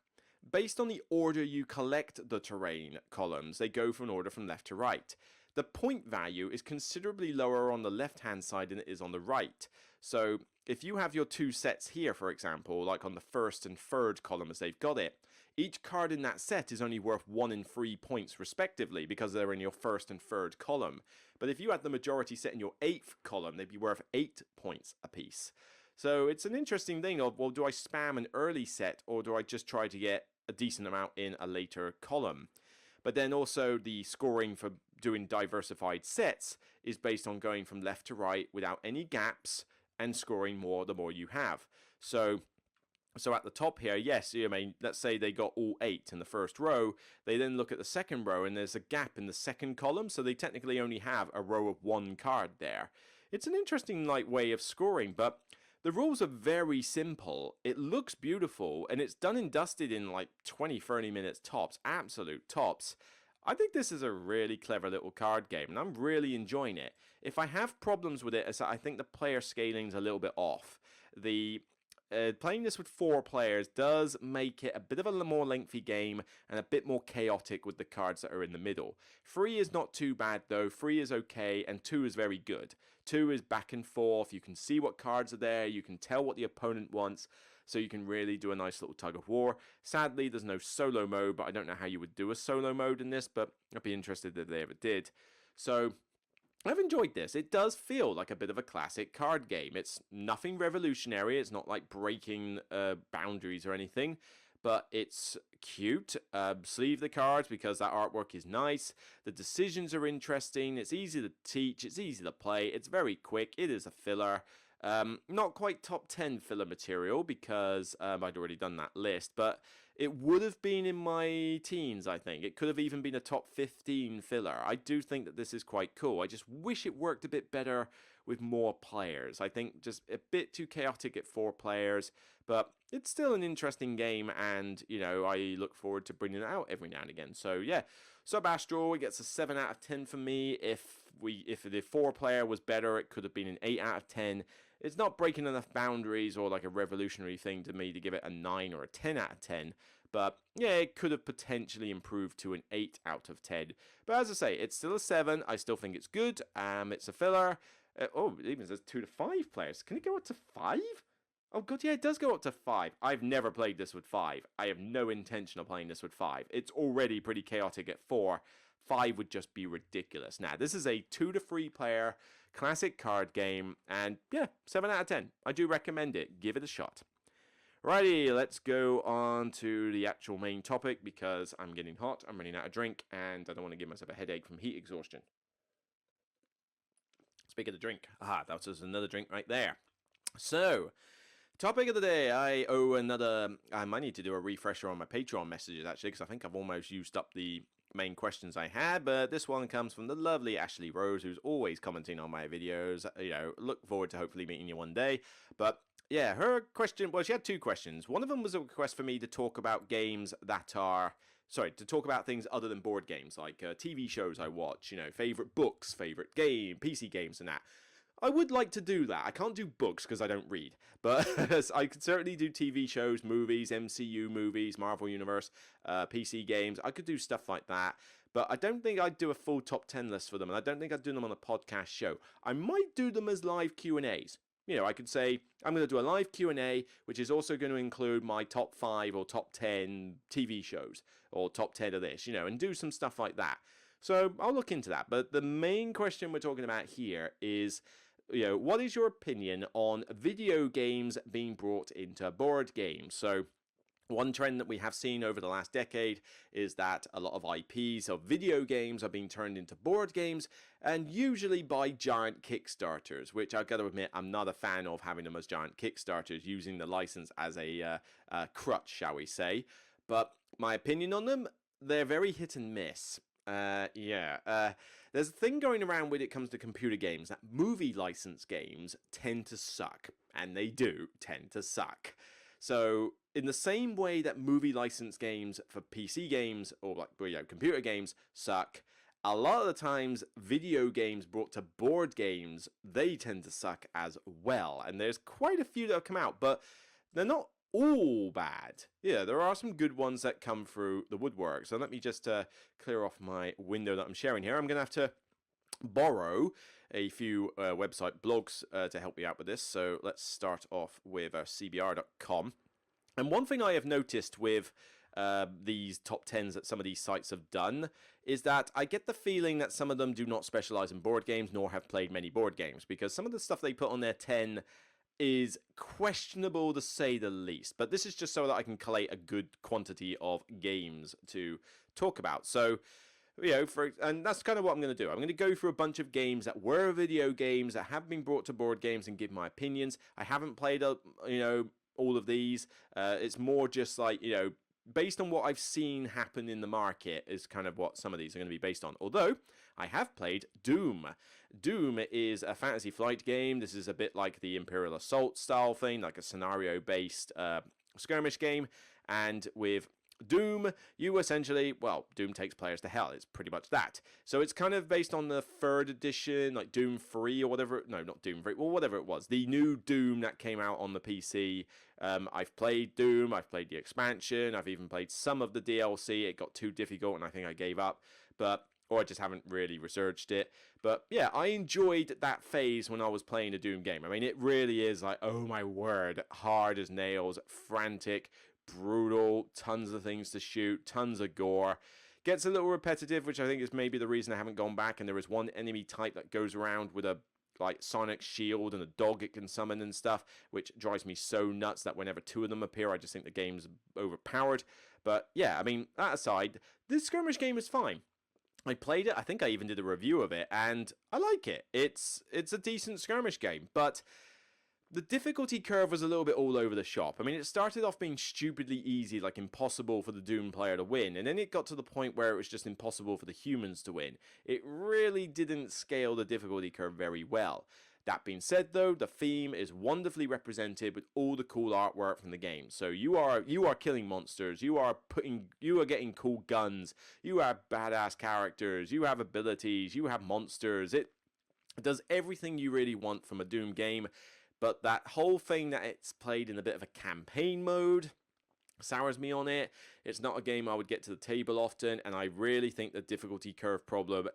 based on the order you collect the terrain columns, they go from an order from left to right. The point value is considerably lower on the left-hand side than it is on the right. So if you have your 2 sets here, for example, like on the first and third column as they've got it, each card in that set is only worth 1 and 3 points respectively because they're in your first and third column. But if you had the majority set in your 8th column, they'd be worth 8 points apiece. So it's an interesting thing of, well, do I spam an early set or do I just try to get a decent amount in a later column? But then also the scoring for doing diversified sets is based on going from left to right without any gaps and scoring more the more you have. So at the top here, yes, I mean, let's say they got all 8 in the first row. They then look at the second row and there's a gap in the second column, so they technically only have a row of 1 card there. It's an interesting way of scoring, but the rules are very simple. It looks beautiful, and it's done and dusted in 20, 30 minutes tops, absolute tops. I think this is a really clever little card game, and I'm really enjoying it. If I have problems with it, is that I think the player scaling's a little bit off. Playing this with 4 players does make it a bit of a more lengthy game and a bit more chaotic with the cards that are in the middle. 3 is not too bad though, 3 is okay, and 2 is very good. 2 is back and forth, you can see what cards are there, you can tell what the opponent wants, so you can really do a nice little tug of war. Sadly, there's no solo mode, but I don't know how you would do a solo mode in this, but I'd be interested if they ever did. So I've enjoyed this. It does feel like a bit of a classic card game. It's nothing revolutionary. It's not like breaking boundaries or anything, but it's cute. Sleeve the cards because that artwork is nice. The decisions are interesting. It's easy to teach. It's easy to play. It's very quick. It is a filler. Not quite top 10 filler material because I'd already done that list, but it would have been in my teens, I think. It could have even been a top 15 filler. I do think that this is quite cool. I just wish it worked a bit better with more players. I think just a bit too chaotic at 4 players, but it's still an interesting game, and, you know, I look forward to bringing it out every now and again. So, yeah, Subastral, it gets a 7 out of 10 for me. If the 4 player was better, it could have been an 8 out of 10. It's not breaking enough boundaries or like a revolutionary thing to me to give it a 9 or a 10 out of 10. But yeah, it could have potentially improved to an 8 out of 10. But as I say, it's still a 7. I still think it's good. It's a filler. It even says 2 to 5 players. Can it go up to 5? Oh god, yeah, it does go up to 5. I've never played this with 5. I have no intention of playing this with 5. It's already pretty chaotic at 4. 5 would just be ridiculous. Now, this is a 2 to 3 player classic card game, and yeah, 7 out of 10. I do recommend it. Give it a shot. Righty, let's go on to the actual main topic because I'm getting hot, I'm running out of drink, and I don't want to give myself a headache from heat exhaustion. Speaking of the drink, that was another drink right there. So, topic of the day, I might need to do a refresher on my Patreon messages actually, because I think I've almost used up the main questions I had, but this one comes from the lovely Ashley Rose, who's always commenting on my videos. You know, look forward to hopefully meeting you one day. But yeah, her question, well, she had 2 questions. One of them was a request for me to talk about games that are, to talk about things other than board games, like TV shows I watch, you know, favorite books, favorite game, PC games and that. I would like to do that. I can't do books because I don't read, but I could certainly do TV shows, movies, MCU movies, Marvel Universe, PC games. I could do stuff like that, but I don't think I'd do a full top 10 list for them, and I don't think I'd do them on a podcast show. I might do them as live Q&As. You know, I could say, I'm going to do a live Q&A, which is also going to include my top 5 or top 10 TV shows, or top 10 of this, you know, and do some stuff like that. So I'll look into that, but the main question we're talking about here is, you know, what is your opinion on video games being brought into board games? So one trend that we have seen over the last decade is that a lot of IPs of video games are being turned into board games, and usually by giant Kickstarters, which I've got to admit I'm not a fan of having them as giant Kickstarters, using the license as a crutch, shall we say. But my opinion on them, they're very hit and miss. There's a thing going around when it comes to computer games that movie license games tend to suck, and they do tend to suck. So in the same way that movie license games for PC games or computer games suck, a lot of the times video games brought to board games, they tend to suck as well. And there's quite a few that have come out, but they're not all bad. Yeah, there are some good ones that come through the woodwork. So let me just clear off my window that I'm sharing here. I'm going to have to borrow a few website blogs to help me out with this. So let's start off with cbr.com. And one thing I have noticed with these top 10s that some of these sites have done is that I get the feeling that some of them do not specialize in board games nor have played many board games, because some of the stuff they put on their 10 is questionable to say the least. But this is just so that I can collate a good quantity of games to talk about. So, you know, and that's kind of what I'm going to do. I'm going to go through a bunch of games that were video games that have been brought to board games and give my opinions. I haven't played, all of these. It's more just like, based on what I've seen happen in the market is kind of what some of these are going to be based on. Although, I have played Doom. Doom is a fantasy flight game. This is a bit like the Imperial Assault style thing, like a scenario-based skirmish game. And with Doom, you essentially, well, Doom takes players to hell. It's pretty much that. So it's kind of based on the 3rd edition, like Doom 3 or whatever. No, not Doom 3. Well, whatever it was. The new Doom that came out on the PC. I've played Doom. I've played the expansion. I've even played some of the DLC. It got too difficult and I think I gave up. Or I just haven't really researched it. But yeah, I enjoyed that phase when I was playing a Doom game. I mean, it really is like, oh my word, hard as nails, frantic, brutal, tons of things to shoot, tons of gore. Gets a little repetitive, which I think is maybe the reason I haven't gone back. And there is one enemy type that goes around with a like sonic shield and a dog it can summon and stuff, which drives me so nuts that whenever 2 of them appear, I just think the game's overpowered. But yeah, I mean, that aside, this skirmish game is fine. I played it, I think I even did a review of it, and I like it. It's a decent skirmish game, but the difficulty curve was a little bit all over the shop. I mean, it started off being stupidly easy, like impossible for the Doom player to win, and then it got to the point where it was just impossible for the humans to win. It really didn't scale the difficulty curve very well. That being said, though, the theme is wonderfully represented with all the cool artwork from the game. So you are killing monsters, you are getting cool guns, you have badass characters, you have abilities, you have monsters. It does everything you really want from a Doom game. But that whole thing that it's played in a bit of a campaign mode sours me on it. It's not a game I would get to the table often, and I really think the difficulty curve problem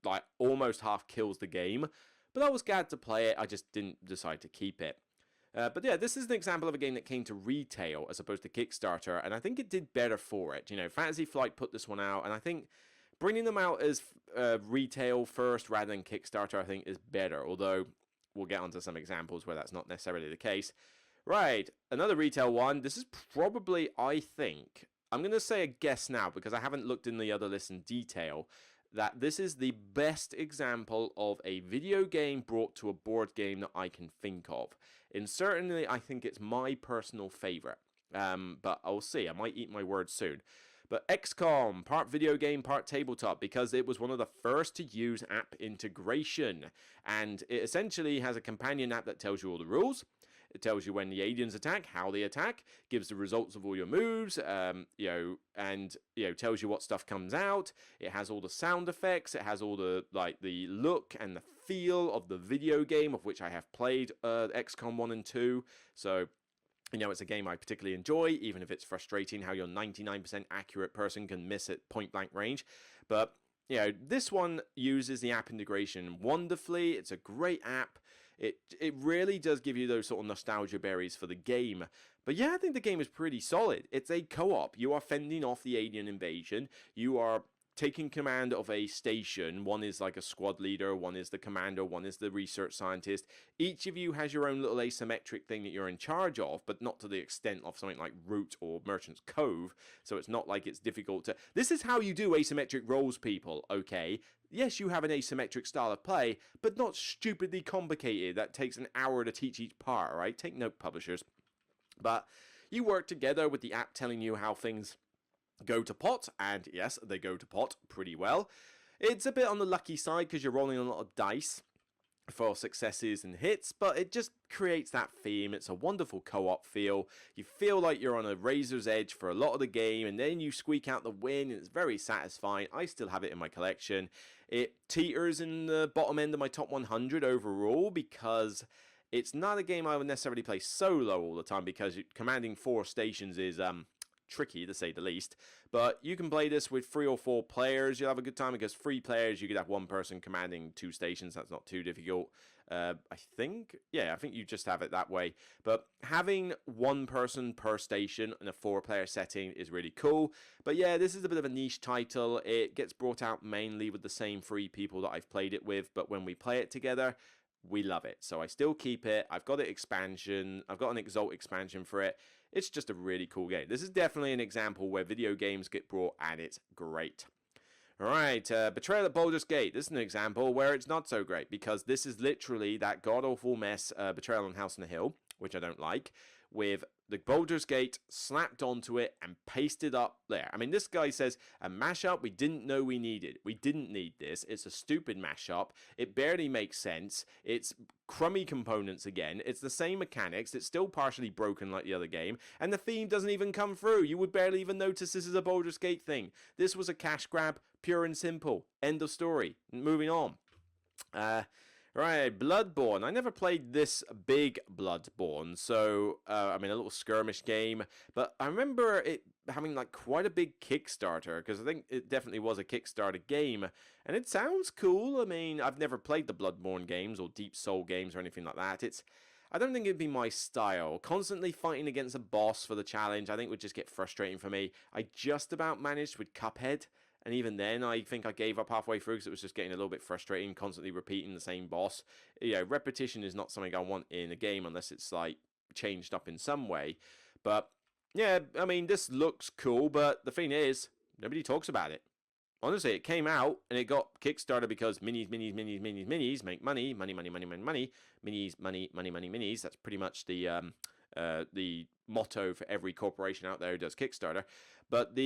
like almost half kills the game. But I was glad to play it, I just didn't decide to keep it. But yeah, this is an example of a game that came to retail as opposed to Kickstarter, and I think it did better for it. You know, Fantasy Flight put this one out, and I think bringing them out as retail first rather than Kickstarter, I think, is better. Although, we'll get onto some examples where that's not necessarily the case. Right, another retail one. This is probably, I think, I'm going to say a guess now because I haven't looked in the other list in detail, that this is the best example of a video game brought to a board game that I can think of. And certainly, I think it's my personal favorite. But I'll see. I might eat my words soon. But XCOM, part video game, part tabletop, because it was one of the first to use app integration. And it essentially has a companion app that tells you all the rules. It tells you when the aliens attack, how they attack, gives the results of all your moves, and tells you what stuff comes out. It has all the sound effects. It has all the the look and the feel of the video game, of which I have played XCOM 1 and 2. So, you know, it's a game I particularly enjoy, even if it's frustrating how your 99% accurate person can miss at point blank range. But, you know, this one uses the app integration wonderfully. It's a great app. It really does give you those sort of nostalgia berries for the game. But yeah, I think the game is pretty solid. It's a co-op. You are fending off the alien invasion. You are taking command of a station. One is like a squad leader, one is the commander, one is the research scientist. Each of you has your own little asymmetric thing that you're in charge of, but not to the extent of something like Root or Merchant's Cove. So it's not like it's difficult to... This is how you do asymmetric roles, people, okay? Yes, you have an asymmetric style of play, but not stupidly complicated. That takes an hour to teach each part, right? Take note, publishers. But you work together with the app telling you how things go to pot, and yes, they go to pot pretty well. It's a bit on the lucky side because you're rolling a lot of dice for successes and hits, but it just creates that theme. It's a wonderful co-op feel. You feel like you're on a razor's edge for a lot of the game, and then you squeak out the win, and it's very satisfying. I still have it in my collection. It teeters in the bottom end of my top 100 overall because it's not a game I would necessarily play solo all the time, because commanding 4 stations is tricky to say the least. But you can play this with 3 or 4 players. You'll have a good time because 3 players, you could have 1 person commanding 2 stations. That's not too difficult. I think you just have it that way. But having 1 person per station in a 4-player setting is really cool. But yeah, this is a bit of a niche title. It gets brought out mainly with the same 3 people that I've played it with, but when we play it together, we love it. So I still keep it. I've got an expansion. I've got an Exalt expansion for it. It's just a really cool game. This is definitely an example where video games get brought, and it's great. Alright, Betrayal at Baldur's Gate. This is an example where it's not so great, because this is literally that god-awful mess, Betrayal on House on the Hill, which I don't like, with the Baldur's Gate slapped onto it and pasted up there. I mean, this guy says, a mashup we didn't know we needed. We didn't need this. It's a stupid mashup. It barely makes sense. It's crummy components again. It's the same mechanics. It's still partially broken like the other game. And the theme doesn't even come through. You would barely even notice this is a Baldur's Gate thing. This was a cash grab, pure and simple. End of story. Moving on. Right, Bloodborne. I never played this big Bloodborne, so, I mean, a little skirmish game, but I remember it having, like, quite a big Kickstarter, because I think it definitely was a Kickstarter game, and it sounds cool. I mean, I've never played the Bloodborne games, or Deep Soul games, or anything like that. I don't think it'd be my style. Constantly fighting against a boss for the challenge, I think would just get frustrating for me. I just about managed with Cuphead. And even then, I think I gave up halfway through because it was just getting a little bit frustrating, constantly repeating the same boss. You know, repetition is not something I want in a game unless it's, like, changed up in some way. But, yeah, I mean, this looks cool, but the thing is, nobody talks about it. Honestly, it came out, and it got Kickstarter because minis make money. Minis. That's pretty much the motto for every corporation out there who does Kickstarter. But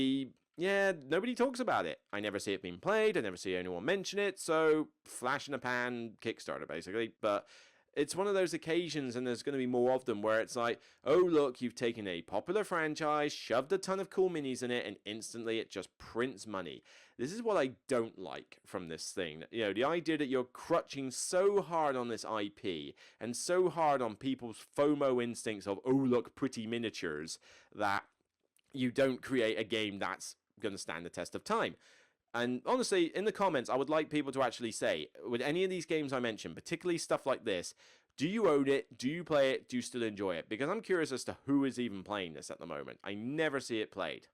yeah, nobody talks about it. I never see it being played. I never see anyone mention it. So, flash in a pan Kickstarter, basically. But it's one of those occasions, and there's going to be more of them, where it's like, oh, look, you've taken a popular franchise, shoved a ton of cool minis in it, and instantly it just prints money. This is what I don't like from this thing. You know, the idea that you're crutching so hard on this IP, and so hard on people's FOMO instincts of, oh, look, pretty miniatures, that you don't create a game that's going to stand the test of time. And honestly, in the comments, I would like people to actually say, with any of these games I mentioned, particularly stuff like this, do you own it? Do you play it? Do you still enjoy it? Because I'm curious as to who is even playing this at the moment. I never see it played.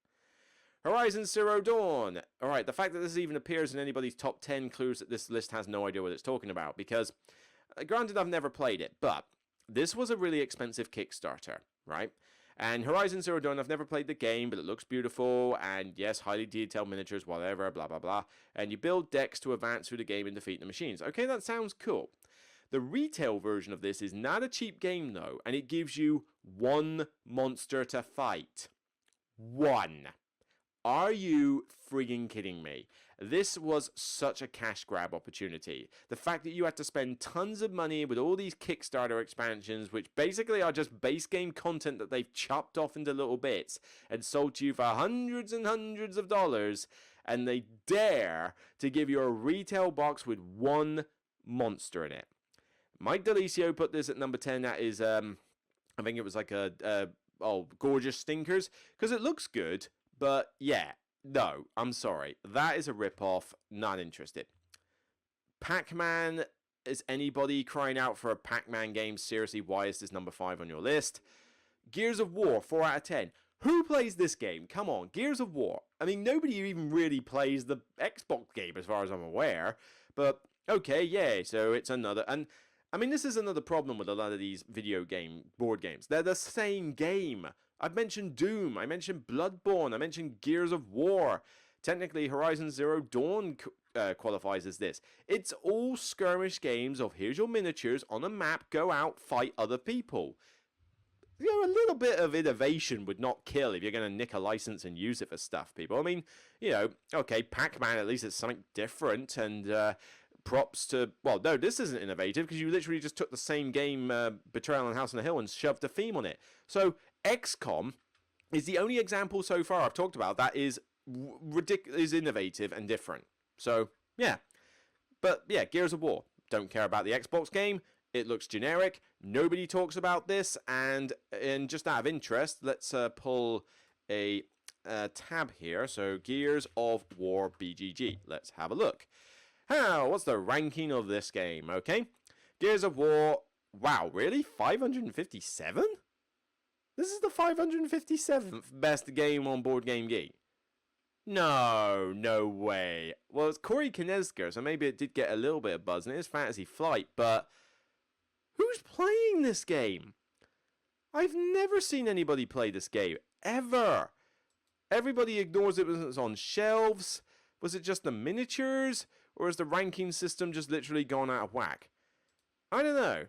Horizon Zero Dawn. Alright, the fact that this even appears in anybody's top 10 clues that this list has no idea what it's talking about. Because, granted, I've never played it, but this was a really expensive Kickstarter, right? And Horizon Zero Dawn, I've never played the game, but it looks beautiful, and yes, highly detailed miniatures, whatever, blah, blah, blah. And you build decks to advance through the game and defeat the machines. Okay, that sounds cool. The retail version of this is not a cheap game, though, and it gives you one monster to fight. One. Are you frigging kidding me? This was such a cash grab opportunity. The fact that you had to spend tons of money with all these Kickstarter expansions, which basically are just base game content that they've chopped off into little bits and sold to you for hundreds and hundreds of dollars, and they dare to give you a retail box with one monster in it. Mike Delicio put this at number 10. That is, I think it was like Gorgeous Stinkers, because it looks good, but yeah. No, I'm sorry. That is a rip-off. Not interested. Pac-Man. Is anybody crying out for a Pac-Man game? Seriously, why is this number 5 on your list? Gears of War, 4 out of 10. Who plays this game? Come on, Gears of War. I mean, nobody even really plays the Xbox game as far as I'm aware. But, okay, yeah, so it's another... And, I mean, this is another problem with a lot of these board games. They're the same game. I've mentioned Doom, I mentioned Bloodborne, I mentioned Gears of War. Technically, Horizon Zero Dawn qualifies as this. It's all skirmish games of here's your miniatures on a map, go out, fight other people. You know, a little bit of innovation would not kill if you're going to nick a license and use it for stuff, people. I mean, you know, okay, Pac-Man, at least it's something different, and props to... Well, no, this isn't innovative, because you literally just took the same game, Betrayal on House on the Hill, and shoved a theme on it. So, XCOM is the only example so far I've talked about that is is innovative and different. So, yeah. But, yeah, Gears of War. Don't care about the Xbox game. It looks generic. Nobody talks about this. And just out of interest, let's pull a tab here. So, Gears of War BGG. Let's have a look. What's the ranking of this game? Okay. Gears of War. Wow, really? 557? This is the 557th best game on Board Game Geek. No way. Well, it's Corey Kineska, so maybe it did get a little bit of buzz, and it is Fantasy Flight, but who's playing this game? I've never seen anybody play this game, ever. Everybody ignores it when it's on shelves. Was it just the miniatures, or has the ranking system just literally gone out of whack? I don't know.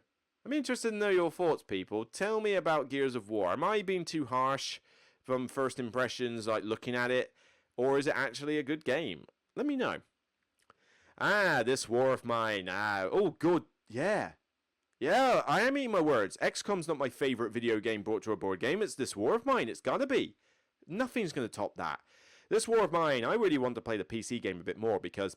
I'm interested to know your thoughts, people. Tell me about Gears of War. Am I being too harsh from first impressions, like looking at it? Or is it actually a good game? Let me know. This war of mine. Oh, good. Yeah. Yeah, I am eating my words. XCOM's not my favourite video game brought to a board game. It's this war of mine. It's gotta be. Nothing's going to top that. This war of mine, I really want to play the PC game a bit more because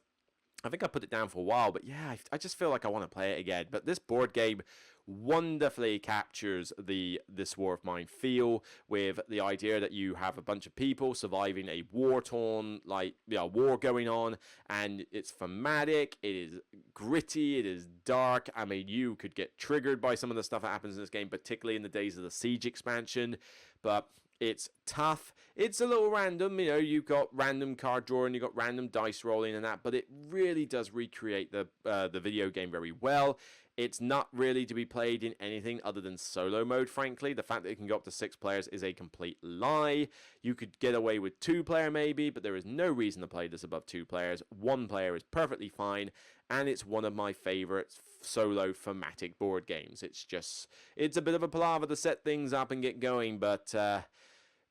I think I put it down for a while, but yeah, I just feel like I want to play it again. But this board game wonderfully captures this war of mine feel with the idea that you have a bunch of people surviving a war-torn, war going on, and it's thematic, it is gritty, it is dark. I mean, you could get triggered by some of the stuff that happens in this game, particularly in the days of the Siege expansion, but it's tough. It's a little random, you've got random card drawing, you've got random dice rolling and that, but it really does recreate the video game very well. It's not really to be played in anything other than solo mode, frankly. The fact that it can go up to 6 players is a complete lie. You could get away with 2-player maybe, but there is no reason to play this above 2 players. 1 player is perfectly fine, and it's one of my favorite solo thematic board games. It's a bit of a palaver to set things up and get going, but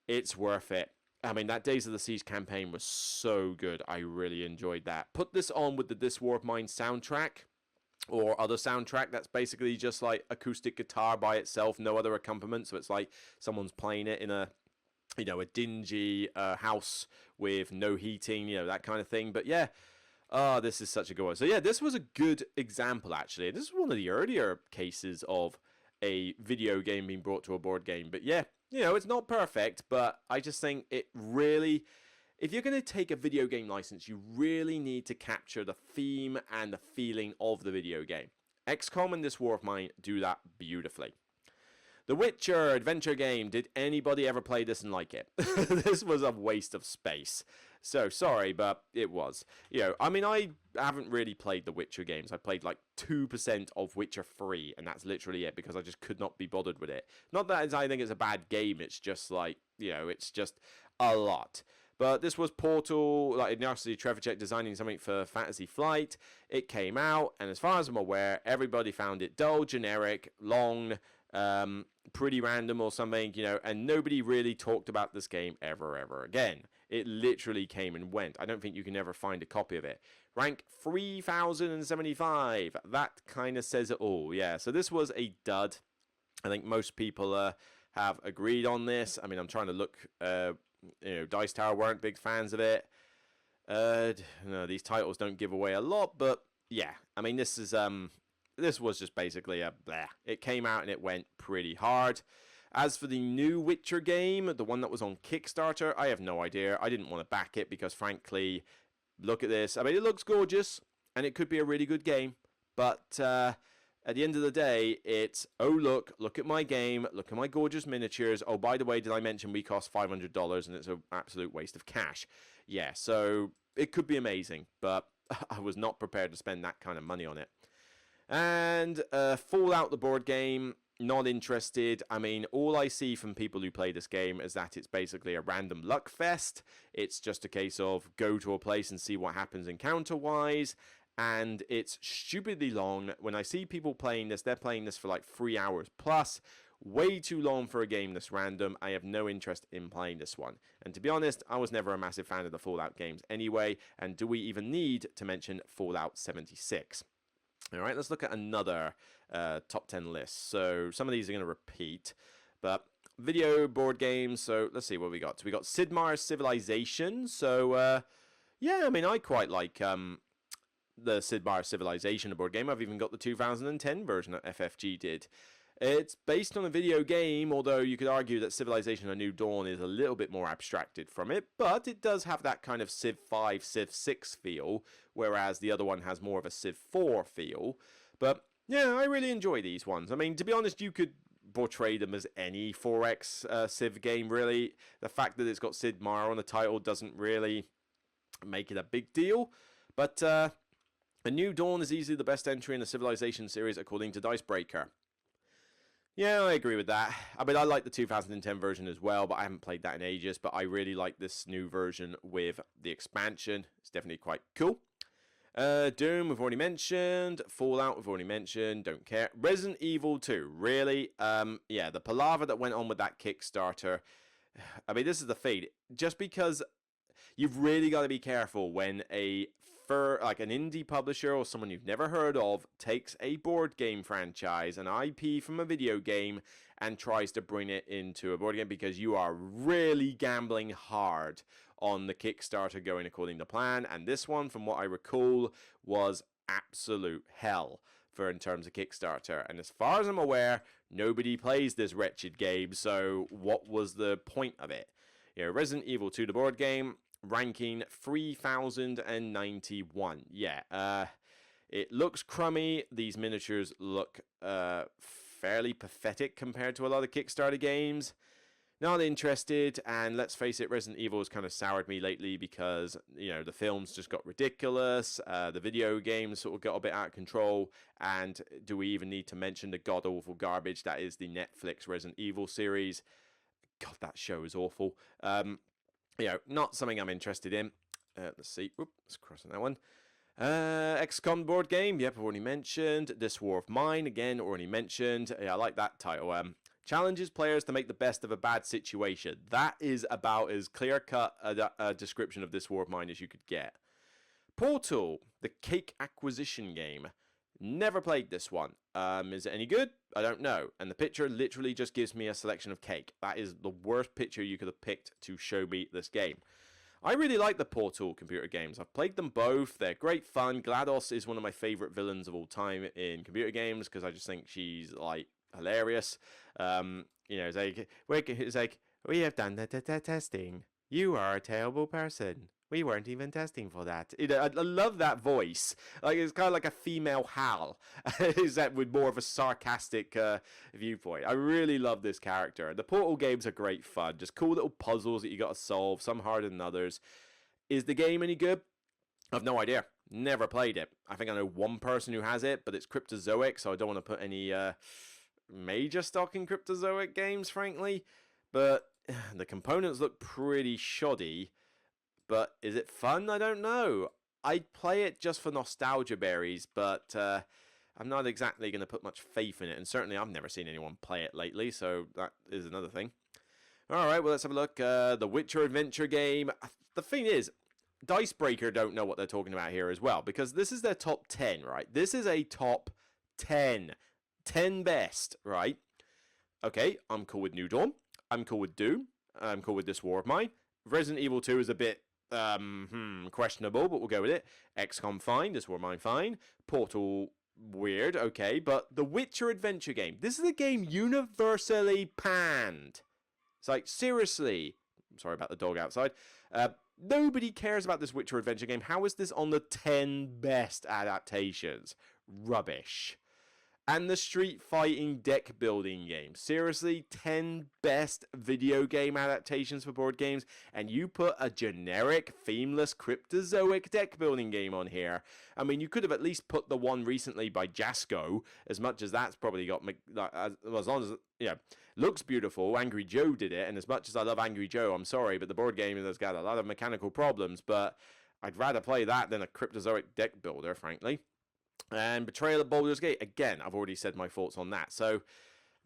it's worth it. I mean, that Days of the Siege campaign was so good. I really enjoyed that. Put this on with the This War of Mine soundtrack or other soundtrack that's basically just like acoustic guitar by itself, no other accompaniment. So it's like someone's playing it in a dingy house with no heating, that kind of thing. But yeah, this is such a good one. So yeah, this was a good example, actually. This is one of the earlier cases of a video game being brought to a board game. But yeah, it's not perfect, but I just think it really, if you're going to take a video game license, you really need to capture the theme and the feeling of the video game. XCOM and This War of Mine do that beautifully. The Witcher adventure game. Did anybody ever play this and like it? This was a waste of space. So sorry, but it was. I mean, I haven't really played the Witcher games. I played like 2% of Witcher 3, and that's literally it because I just could not be bothered with it. Not that I think it's a bad game. It's just like, it's just a lot. But this was Portal, like Ignacy Trzewiczek designing something for Fantasy Flight. It came out, and as far as I'm aware, everybody found it dull, generic, long, pretty random or something, and nobody really talked about this game ever again. It literally came and went. I don't think you can ever find a copy of it. Rank 3075. That kind of says it all. Yeah, so this was a dud. I think most people have agreed on this. I mean, I'm trying to look. Dice Tower weren't big fans of it. These titles don't give away a lot, but yeah. I mean, this was just basically a bleh. It came out and it went pretty hard. As for the new Witcher game, the one that was on Kickstarter, I have no idea. I didn't want to back it because, frankly, look at this. I mean, it looks gorgeous, and it could be a really good game. But at the end of the day, it's, oh, look at my game. Look at my gorgeous miniatures. Oh, by the way, did I mention we cost $500, and it's an absolute waste of cash. Yeah, so it could be amazing, but I was not prepared to spend that kind of money on it. And Fallout, the board game, not interested. I mean, all I see from people who play this game is that it's basically a random luck fest. It's just a case of go to a place and see what happens encounter-wise, and it's stupidly long. When I see people playing this, they're playing this for like 3 hours plus. Way too long for a game this random. I have no interest in playing this one. And to be honest, I was never a massive fan of the Fallout games anyway, and do we even need to mention Fallout 76? All right, let's look at another top 10 list. So some of these are going to repeat, but video board games. So let's see what we got. So we got Sid Meier's Civilization. So yeah, I mean, I quite like the Sid Meier's Civilization board game. I've even got the 2010 version that FFG did. It's based on a video game, although you could argue that Civilization: A New Dawn is a little bit more abstracted from it, but it does have that kind of Civ 5, Civ 6 feel, whereas the other one has more of a Civ 4 feel. But yeah, I really enjoy these ones. I mean, to be honest, you could portray them as any 4X Civ game, really. The fact that it's got Sid Meier on the title doesn't really make it a big deal, but A New Dawn is easily the best entry in the Civilization series according to Dicebreaker. Yeah, I agree with that. I mean, I like the 2010 version as well, but I haven't played that in ages. But I really like this new version with the expansion. It's definitely quite cool. Doom, we've already mentioned. Fallout, we've already mentioned. Don't care. Resident Evil 2, really? Yeah, the palaver that went on with that Kickstarter. I mean, this is the feed. Just because you've really got to be careful when like an indie publisher or someone you've never heard of takes a board game franchise, an IP from a video game, and tries to bring it into a board game, because you are really gambling hard on the Kickstarter going according to plan. And this one, from what I recall, was absolute hell in terms of Kickstarter. And as far as I'm aware, nobody plays this wretched game, so what was the point of it? You know, Resident Evil 2, the board game, ranking 3091. Yeah, it looks crummy. These miniatures look fairly pathetic compared to a lot of Kickstarter games. Not interested, and let's face it, Resident Evil has kind of soured me lately because, you know, the films just got ridiculous, the video games sort of got a bit out of control, and do we even need to mention the god-awful garbage that is the Netflix Resident Evil series? God, that show is awful. You know, not something I'm interested in. Let's see. Whoop, let's cross on that one. XCOM board game. Yep, I've already mentioned. This War of Mine, again, already mentioned. Yeah, I like that title. Challenges players to make the best of a bad situation. That is about as clear-cut a description of This War of Mine as you could get. Portal, the cake acquisition game. Never played this one. Is it any good? I don't know. And the picture literally just gives me a selection of cake. That is the worst picture you could have picked to show me this game. I really like the Portal computer games. I've played them both. They're great fun. GLaDOS is one of my favorite villains of all time in computer games, because I just think she's, like, hilarious. You know, it's like, we have done the testing. You are a terrible person. We weren't even testing for that. I love that voice. Like, it's kind of like a female Hal. Is that with more of a sarcastic viewpoint? I really love this character. The Portal games are great fun. Just cool little puzzles that you got to solve. Some harder than others. Is the game any good? I've no idea. Never played it. I think I know one person who has it, but it's Cryptozoic, so I don't want to put any major stock in Cryptozoic games, frankly. But the components look pretty shoddy. But is it fun? I don't know. I'd play it just for nostalgia berries, but I'm not exactly going to put much faith in it. And certainly I've never seen anyone play it lately, so that is another thing. Alright, well, let's have a look. The Witcher adventure game. The thing is, Dicebreaker don't know what they're talking about here as well, because this is their top 10, right? This is a top 10. 10 best, right? Okay, I'm cool with New Dawn. I'm cool with Doom. I'm cool with This War of Mine. Resident Evil 2 is a bit questionable, but we'll go with it. XCOM fine, This War of Mine fine. Portal weird, okay, but the Witcher adventure game. This is a game universally panned. It's like, seriously. I'm sorry about the dog outside. Nobody cares about this Witcher adventure game. How is this on the 10 best adaptations? Rubbish. And the Street Fighting deck building game. Seriously, 10 best video game adaptations for board games, and you put a generic, themeless Cryptozoic deck building game on here. I mean, you could have at least put the one recently by Jasco, as much as that's probably got, as long as, you know, looks beautiful. Angry Joe did it, and as much as I love Angry Joe, I'm sorry, but the board game has got a lot of mechanical problems, but I'd rather play that than a Cryptozoic deck builder, frankly. And Betrayal at Baldur's Gate, again, I've already said my thoughts on that. So,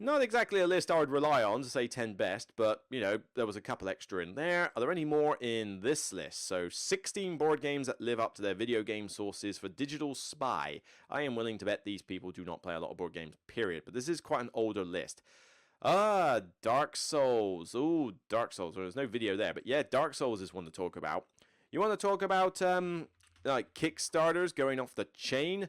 not exactly a list I would rely on to say 10 best, but, you know, there was a couple extra in there. Are there any more in this list? So, 16 board games that live up to their video game sources for Digital Spy. I am willing to bet these people do not play a lot of board games, period. But this is quite an older list. Dark Souls. Ooh, Dark Souls. Well, there's no video there, but yeah, Dark Souls is one to talk about. You want to talk about, like, Kickstarters going off the chain?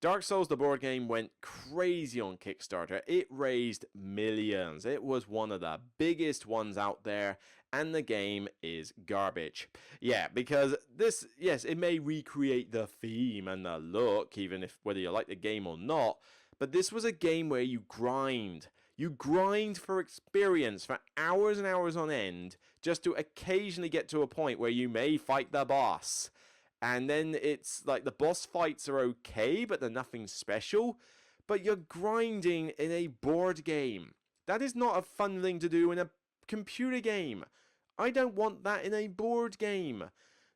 Dark Souls, the board game, went crazy on Kickstarter. It raised millions. It was one of the biggest ones out there, and the game is garbage. Yeah, because this, yes, it may recreate the theme and the look, even if whether you like the game or not, but this was a game where you grind. You grind for experience for hours and hours on end, just to occasionally get to a point where you may fight the boss. And then it's like the boss fights are okay, but they're nothing special. But you're grinding in a board game. That is not a fun thing to do in a computer game. I don't want that in a board game.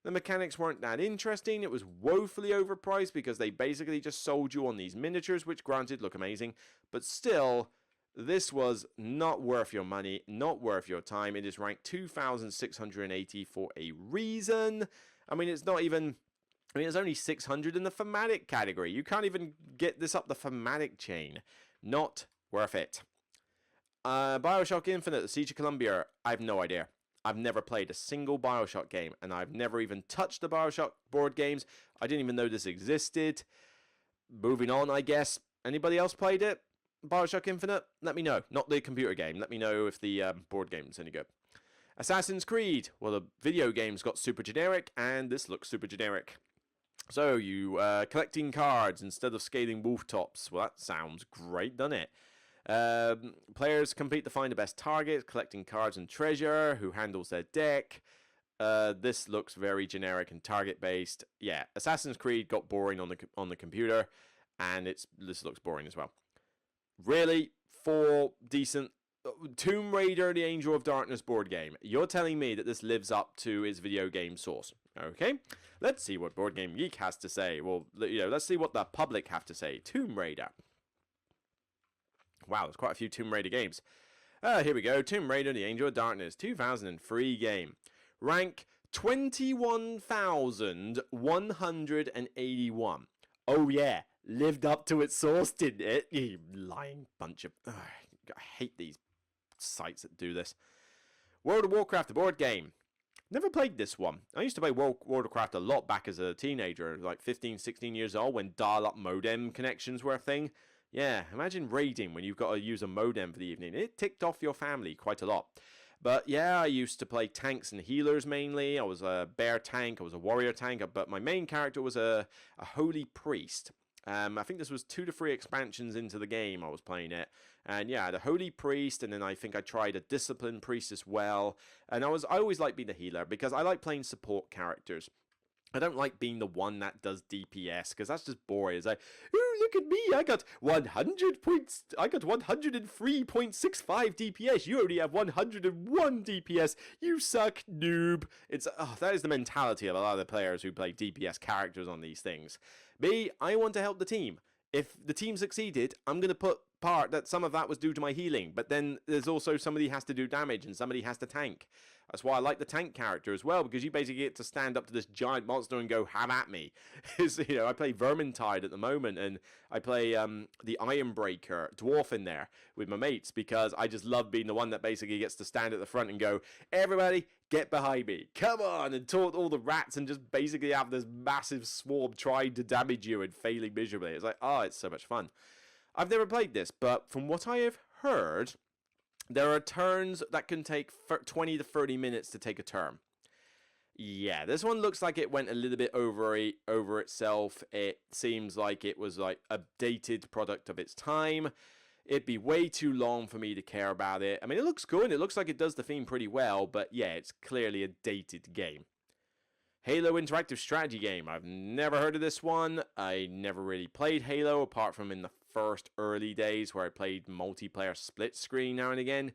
The mechanics weren't that interesting. It was woefully overpriced because they basically just sold you on these miniatures, which granted look amazing, but still, this was not worth your money, not worth your time. It is ranked 2,680 for a reason. I mean, it's not even... I mean, it's only 600 in the thematic category. You can't even get this up the thematic chain. Not worth it. BioShock Infinite, The Siege of Columbia, I have no idea. I've never played a single BioShock game, and I've never even touched the BioShock board games. I didn't even know this existed. Moving on, I guess. Anybody else played it? BioShock Infinite? Let me know. Not the computer game. Let me know if the board game's any good. Assassin's Creed. Well, the video games got super generic, and this looks super generic. So, you collecting cards instead of scaling rooftops. Well, that sounds great, doesn't it? Players complete to find the best target, collecting cards and treasure. Who handles their deck? This looks very generic and target-based. Yeah, Assassin's Creed got boring on the computer, and this looks boring as well. Really, 4 decent... Tomb Raider, The Angel of Darkness board game. You're telling me that this lives up to its video game source. Okay, let's see what Board Game Geek has to say. Well, let's see what the public have to say. Tomb Raider. Wow, there's quite a few Tomb Raider games. Here we go. Tomb Raider, The Angel of Darkness, 2003 game. Rank 21,181. Oh yeah, lived up to its source, didn't it? You lying bunch of... I hate these sites that do this. World of Warcraft, the board game. Never played this one. I used to play World of Warcraft a lot back as a teenager, like 15, 16 years old, when dial-up modem connections were a thing. Yeah, imagine raiding when you've got to use a modem for the evening. It ticked off your family quite a lot. But yeah, I used to play tanks and healers mainly. I was a bear tank, I was a warrior tank, but my main character was a holy priest. I think this was 2 to 3 expansions into the game I was playing it. And yeah, the Holy Priest, and then I think I tried a Discipline Priest as well. And I always like being the healer, because I like playing support characters. I don't like being the one that does DPS, because that's just boring. It's like, ooh, look at me, I got 100 points, I got 103.65 DPS, you only have 101 DPS, you suck, noob. That is the mentality of a lot of the players who play DPS characters on these things. Me, I want to help the team. If the team succeeded, I'm going to put part that some of that was due to my healing, but then there's also somebody has to do damage and somebody has to tank. That's why I like the tank character as well, because you basically get to stand up to this giant monster and go, have at me. I play Vermintide at the moment, and I play the Ironbreaker dwarf in there with my mates, because I just love being the one that basically gets to stand at the front and go, everybody, get behind me, come on, and taunt all the rats and just basically have this massive swarm trying to damage you and failing miserably. It's like, oh, it's so much fun. I've never played this, but from what I have heard, there are turns that can take 20 to 30 minutes to take a turn. Yeah, this one looks like it went a little bit over itself. It seems like it was like a dated product of its time. It'd be way too long for me to care about it. I mean, it looks good. It looks like it does the theme pretty well, but yeah, it's clearly a dated game. Halo interactive strategy game. I've never heard of this one. I never really played Halo, apart from in the first early days where I played multiplayer split screen now and again.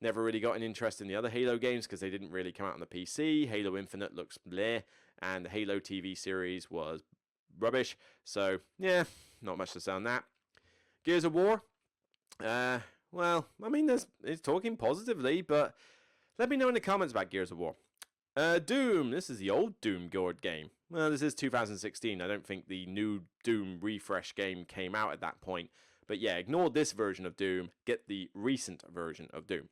Never really got an interest in the other Halo games because they didn't really come out on the PC. Halo Infinite looks bleh, and the Halo TV series was rubbish. So, yeah, not much to say on that. Gears of War. Well, I mean, it's talking positively, but let me know in the comments about Gears of War. Doom. This is the old Doom board game. Well, this is 2016. I don't think the new Doom refresh game came out at that point. But yeah, ignore this version of Doom. Get the recent version of Doom.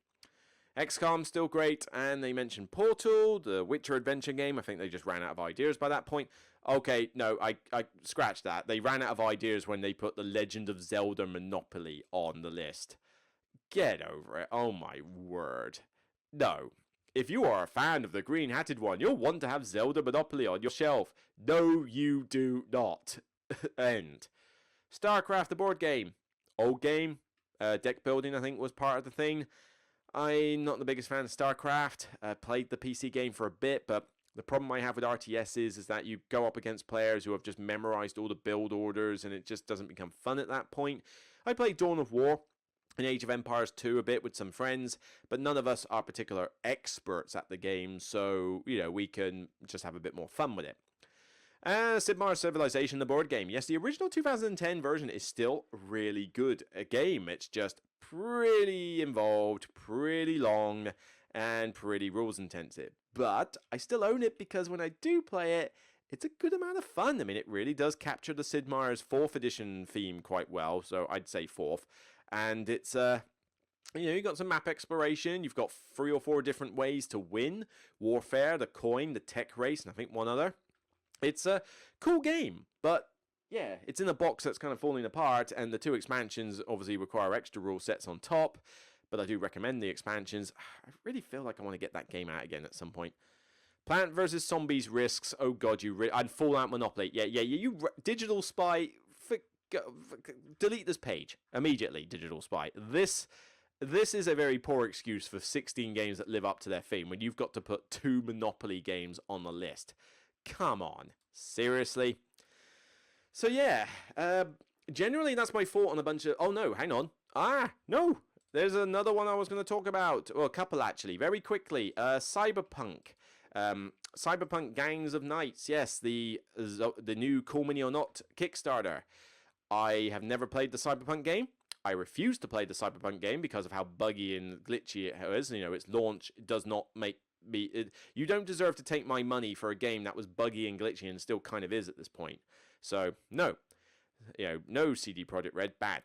XCOM, still great. And they mentioned Portal, the Witcher adventure game. I think they just ran out of ideas by that point. Okay, no, I scratched that. They ran out of ideas when they put The Legend of Zelda Monopoly on the list. Get over it. Oh my word. No. If you are a fan of the green-hatted one, you'll want to have Zelda Monopoly on your shelf. No, you do not. End. StarCraft, the board game. Old game. Deck building, I think, was part of the thing. I'm not the biggest fan of StarCraft. I played the PC game for a bit, but the problem I have with RTS is that you go up against players who have just memorized all the build orders, and it just doesn't become fun at that point. I played Dawn of War. in Age of Empires 2 a bit with some friends, but none of us are particular experts at the game, so, we can just have a bit more fun with it. Sid Meier's Civilization, the board game. Yes, the original 2010 version is still really good a game. It's just pretty involved, pretty long, and pretty rules intensive. But I still own it because when I do play it, it's a good amount of fun. I mean, it really does capture the Sid Meier's 4th edition theme quite well, so I'd say 4th. And it's, you've got some map exploration, you've got 3 or 4 different ways to win. Warfare, the coin, the tech race, and I think one other. It's a cool game, but yeah, it's in a box that's kind of falling apart, and the 2 expansions obviously require extra rule sets on top, but I do recommend the expansions. I really feel like I want to get that game out again at some point. Plant vs. Zombies Risks. Oh god, I'd Fallout Monopoly. Yeah, you Digital Spy. Delete this page immediately, Digital Spy. This is a very poor excuse for 16 games that live up to their theme when you've got to put 2 Monopoly games on the list. Come on, seriously? So yeah, generally that's my thought on a bunch of... Oh no, hang on. No, there's another one I was going to talk about. Well, a couple actually, very quickly. Cyberpunk. Cyberpunk Gangs of Knights. Yes, the new Call Me or Not Kickstarter. I have never played the Cyberpunk game. I refuse to play the Cyberpunk game because of how buggy and glitchy it is. Its launch does not make... you don't deserve to take my money for a game that was buggy and glitchy and still kind of is at this point. So no, no CD Projekt Red, bad.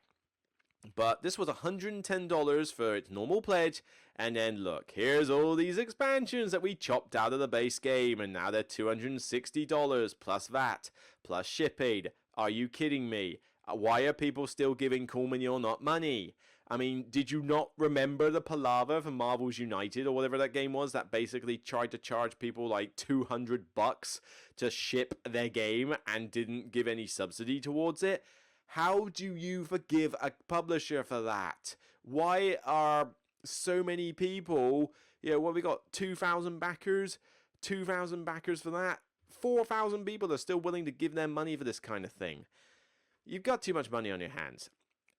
But this was $110 for its normal pledge, and then look, here's all these expansions that we chopped out of the base game, and now they're $260 plus VAT plus shipping. Are you kidding me? Why are people still giving Call Me or Not money? I mean, did you not remember the palaver for Marvel's United or whatever that game was that basically tried to charge people like $200 to ship their game and didn't give any subsidy towards it? How do you forgive a publisher for that? Why are so many people, what we got, 2,000 backers? 2,000 backers for that? 4,000 people are still willing to give their money for this kind of thing. You've got too much money on your hands.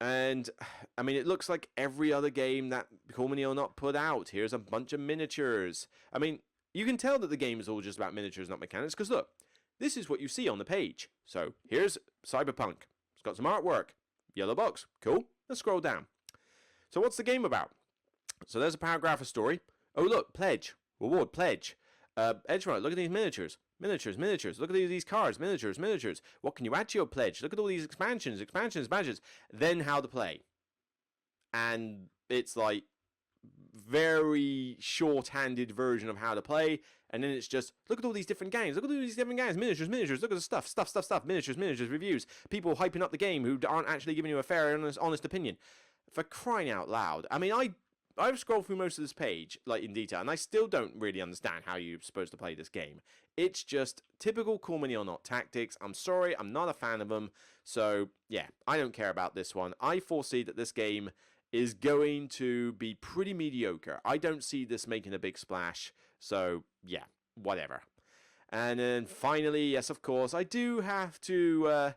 And, I mean, it looks like every other game that Call Me or Not put out. Here's a bunch of miniatures. I mean, you can tell that the game is all just about miniatures, not mechanics, because look, this is what you see on the page. So, here's Cyberpunk. It's got some artwork. Yellow box. Cool. Let's scroll down. So, what's the game about? So, there's a paragraph of story. Oh, look, pledge. Reward, pledge. Edgemont, look at these miniatures. Miniatures. Look at these cards. Miniatures. What can you add to your pledge? Look at all these expansions, badges. Then how to play. And it's like very short-handed version of how to play. And then it's just, look at all these different games. Miniatures. Look at the stuff. Miniatures, reviews. People hyping up the game who aren't actually giving you a fair and honest opinion. For crying out loud. I mean, I've scrolled through most of this page, like, in detail, and I still don't really understand how you're supposed to play this game. It's just typical Call Me or Not tactics. I'm sorry, I'm not a fan of them. So, yeah, I don't care about this one. I foresee that this game is going to be pretty mediocre. I don't see this making a big splash. So, yeah, whatever. And then finally, yes, of course, I do have to,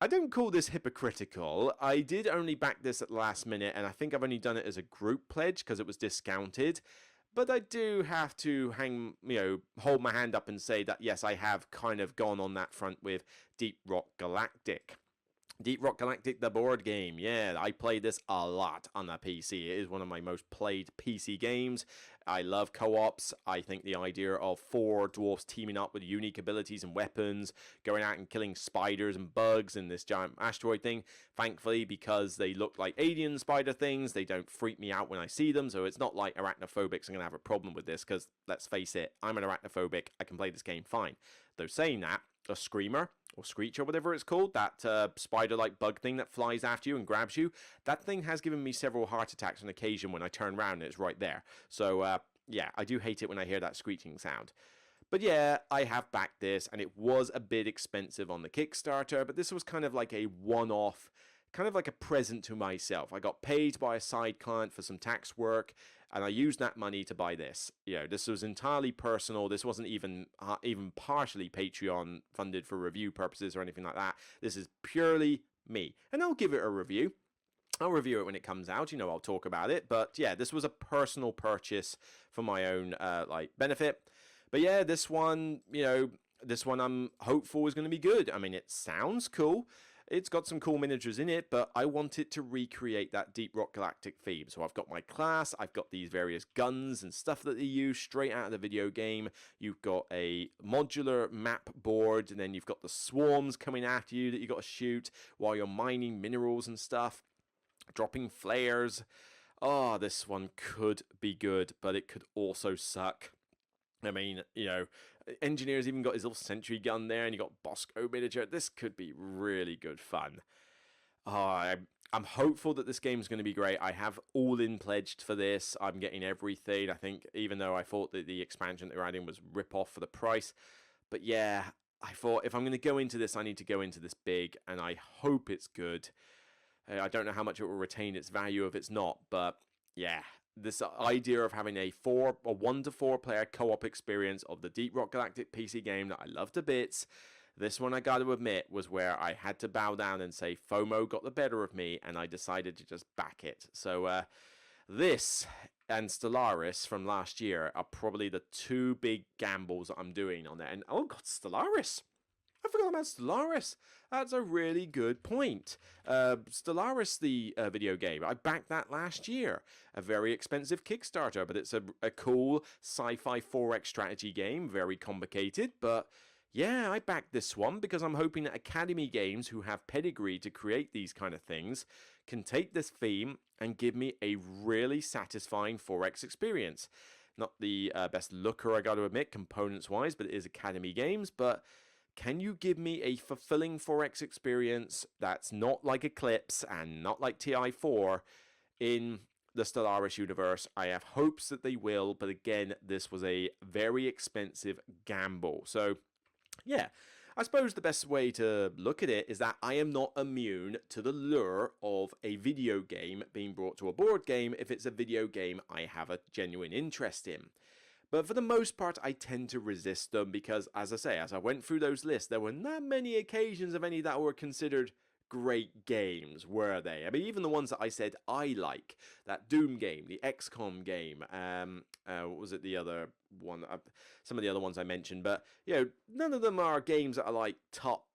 I don't call this hypocritical. I did only back this at the last minute, and I think I've only done it as a group pledge because it was discounted. But I do have to hold my hand up and say that, yes, I have kind of gone on that front with Deep Rock Galactic. Deep Rock Galactic, the board game. Yeah, I played this a lot on the PC. It is one of my most played PC games. I love co-ops. I think the idea of 4 dwarfs teaming up with unique abilities and weapons, going out and killing spiders and bugs and this giant asteroid thing. Thankfully, because they look like alien spider things, they don't freak me out when I see them. So it's not like arachnophobics are going to have a problem with this because, let's face it, I'm an arachnophobic. I can play this game fine. Though saying that, a screamer or screech or whatever it's called, that spider-like bug thing that flies after you and grabs you, that thing has given me several heart attacks on occasion when I turn around and it's right there. So yeah, I do hate it when I hear that screeching sound. But yeah, I have backed this, and it was a bit expensive on the Kickstarter, but this was kind of like a one-off, kind of like a present to myself. I got paid by a side client for some tax work, and I used that money to buy this. This was entirely personal. This wasn't even partially Patreon funded for review purposes or anything like that. This is purely me, and I'll give it a review. I'll review it when it comes out, I'll talk about it. But yeah, this was a personal purchase for my own benefit. But yeah, this one, I'm hopeful is going to be good. I mean, it sounds cool. It's got some cool miniatures in it, but I want it to recreate that Deep Rock Galactic theme. So I've got my class, I've got these various guns and stuff that they use straight out of the video game. You've got a modular map board, and then you've got the swarms coming at you that you've got to shoot while you're mining minerals and stuff, dropping flares. Oh, this one could be good, but it could also suck. I mean, Engineer's even got his little sentry gun there, and you got Bosco miniature. This could be really good fun. I'm hopeful that this game's going to be great. I have all in pledged for this. I'm getting everything. I think, even though I thought that the expansion that they're adding was rip off for the price. But yeah, I thought if I'm going to go into this, I need to go into this big, and I hope it's good. I don't know how much it will retain its value if it's not, but yeah. This idea of having a 1 to 4 player co-op experience of the Deep Rock Galactic PC game that I love to bits. This one, I got to admit, was where I had to bow down and say FOMO got the better of me, and I decided to just back it. So this and Stellaris from last year are probably the two big gambles that I'm doing on there. And oh god, Stellaris! I forgot about Stellaris. That's a really good point. Stellaris, the video game, I backed that last year. A very expensive Kickstarter, but it's a cool sci-fi 4X strategy game. Very complicated, but yeah, I backed this one because I'm hoping that Academy Games, who have pedigree to create these kind of things, can take this theme and give me a really satisfying 4X experience. Not the best looker, I got to admit, components-wise, but it is Academy Games, but can you give me a fulfilling 4X experience that's not like Eclipse and not like TI4 in the Stellaris universe? I have hopes that they will, but again, this was a very expensive gamble. So, yeah, I suppose the best way to look at it is that I am not immune to the lure of a video game being brought to a board game if it's a video game I have a genuine interest in. But for the most part, I tend to resist them because, as I say, as I went through those lists, there were not many occasions of any that were considered great games, were they? I mean, even the ones that I said I like, that Doom game, the XCOM game, what was it, the other one, some of the other ones I mentioned, but, none of them are games that are like top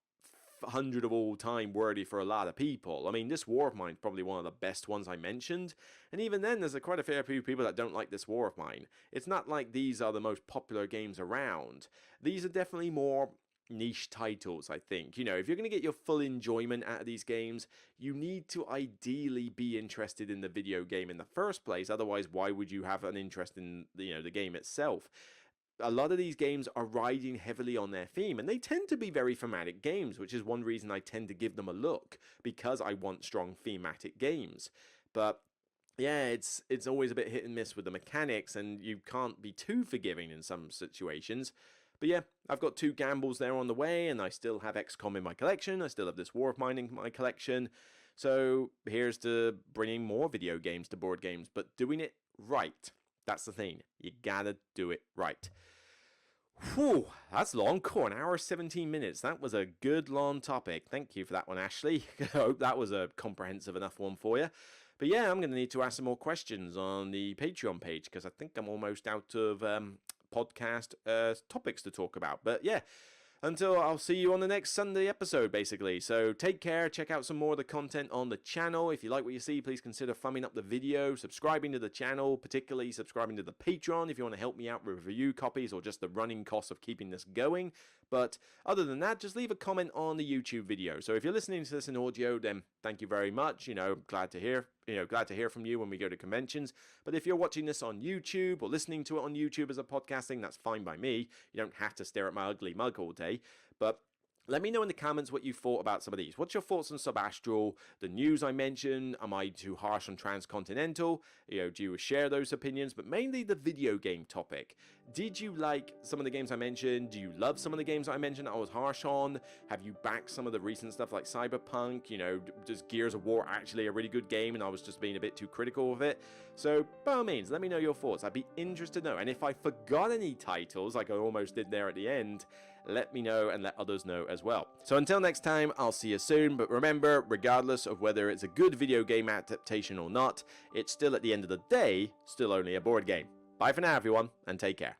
100 of all time worthy for a lot of people. I mean, this War of Mine is probably one of the best ones I mentioned, and even then there's quite a fair few people that don't like this War of Mine. It's not like these are the most popular games around. These are definitely more niche titles, I think. If you're going to get your full enjoyment out of these games, you need to ideally be interested in the video game in the first place. Otherwise, why would you have an interest in the game itself? A lot of these games are riding heavily on their theme, and they tend to be very thematic games, which is one reason I tend to give them a look, because I want strong thematic games. But yeah, it's always a bit hit and miss with the mechanics, and you can't be too forgiving in some situations. But yeah, I've got 2 gambles there on the way, and I still have XCOM in my collection. I still have this War of Mine in my collection. So here's to bringing more video games to board games, but doing it right. That's the thing. You gotta do it right. Whew, that's long. Cool, 1 hour, 17 minutes. That was a good long topic. Thank you for that one, Ashley. I hope that was a comprehensive enough one for you. But yeah, I'm going to need to ask some more questions on the Patreon page because I think I'm almost out of podcast topics to talk about. But yeah, until I'll see you on the next Sunday episode, basically. So take care. Check out some more of the content on the channel. If you like what you see, please consider thumbing up the video, subscribing to the channel, particularly subscribing to the Patreon if you want to help me out with review copies or just the running costs of keeping this going. But other than that, just leave a comment on the YouTube video. So if you're listening to this in audio, then thank you very much. Glad to hear from you when we go to conventions. But if you're watching this on YouTube or listening to it on YouTube as a podcasting, that's fine by me. You don't have to stare at my ugly mug all day. But let me know in the comments what you thought about some of these. What's your thoughts on Subastral? The news I mentioned, am I too harsh on Transcontinental? Do you share those opinions? But mainly the video game topic. Did you like some of the games I mentioned? Do you love some of the games I mentioned that I was harsh on? Have you backed some of the recent stuff like Cyberpunk? Does Gears of War actually a really good game and I was just being a bit too critical of it? So by all means, let me know your thoughts. I'd be interested to know. And if I forgot any titles, like I almost did there at the end, let me know and let others know as well. So until next time, I'll see you soon, but remember, regardless of whether it's a good video game adaptation or not, it's still at the end of the day, still only a board game. Bye for now everyone, and take care.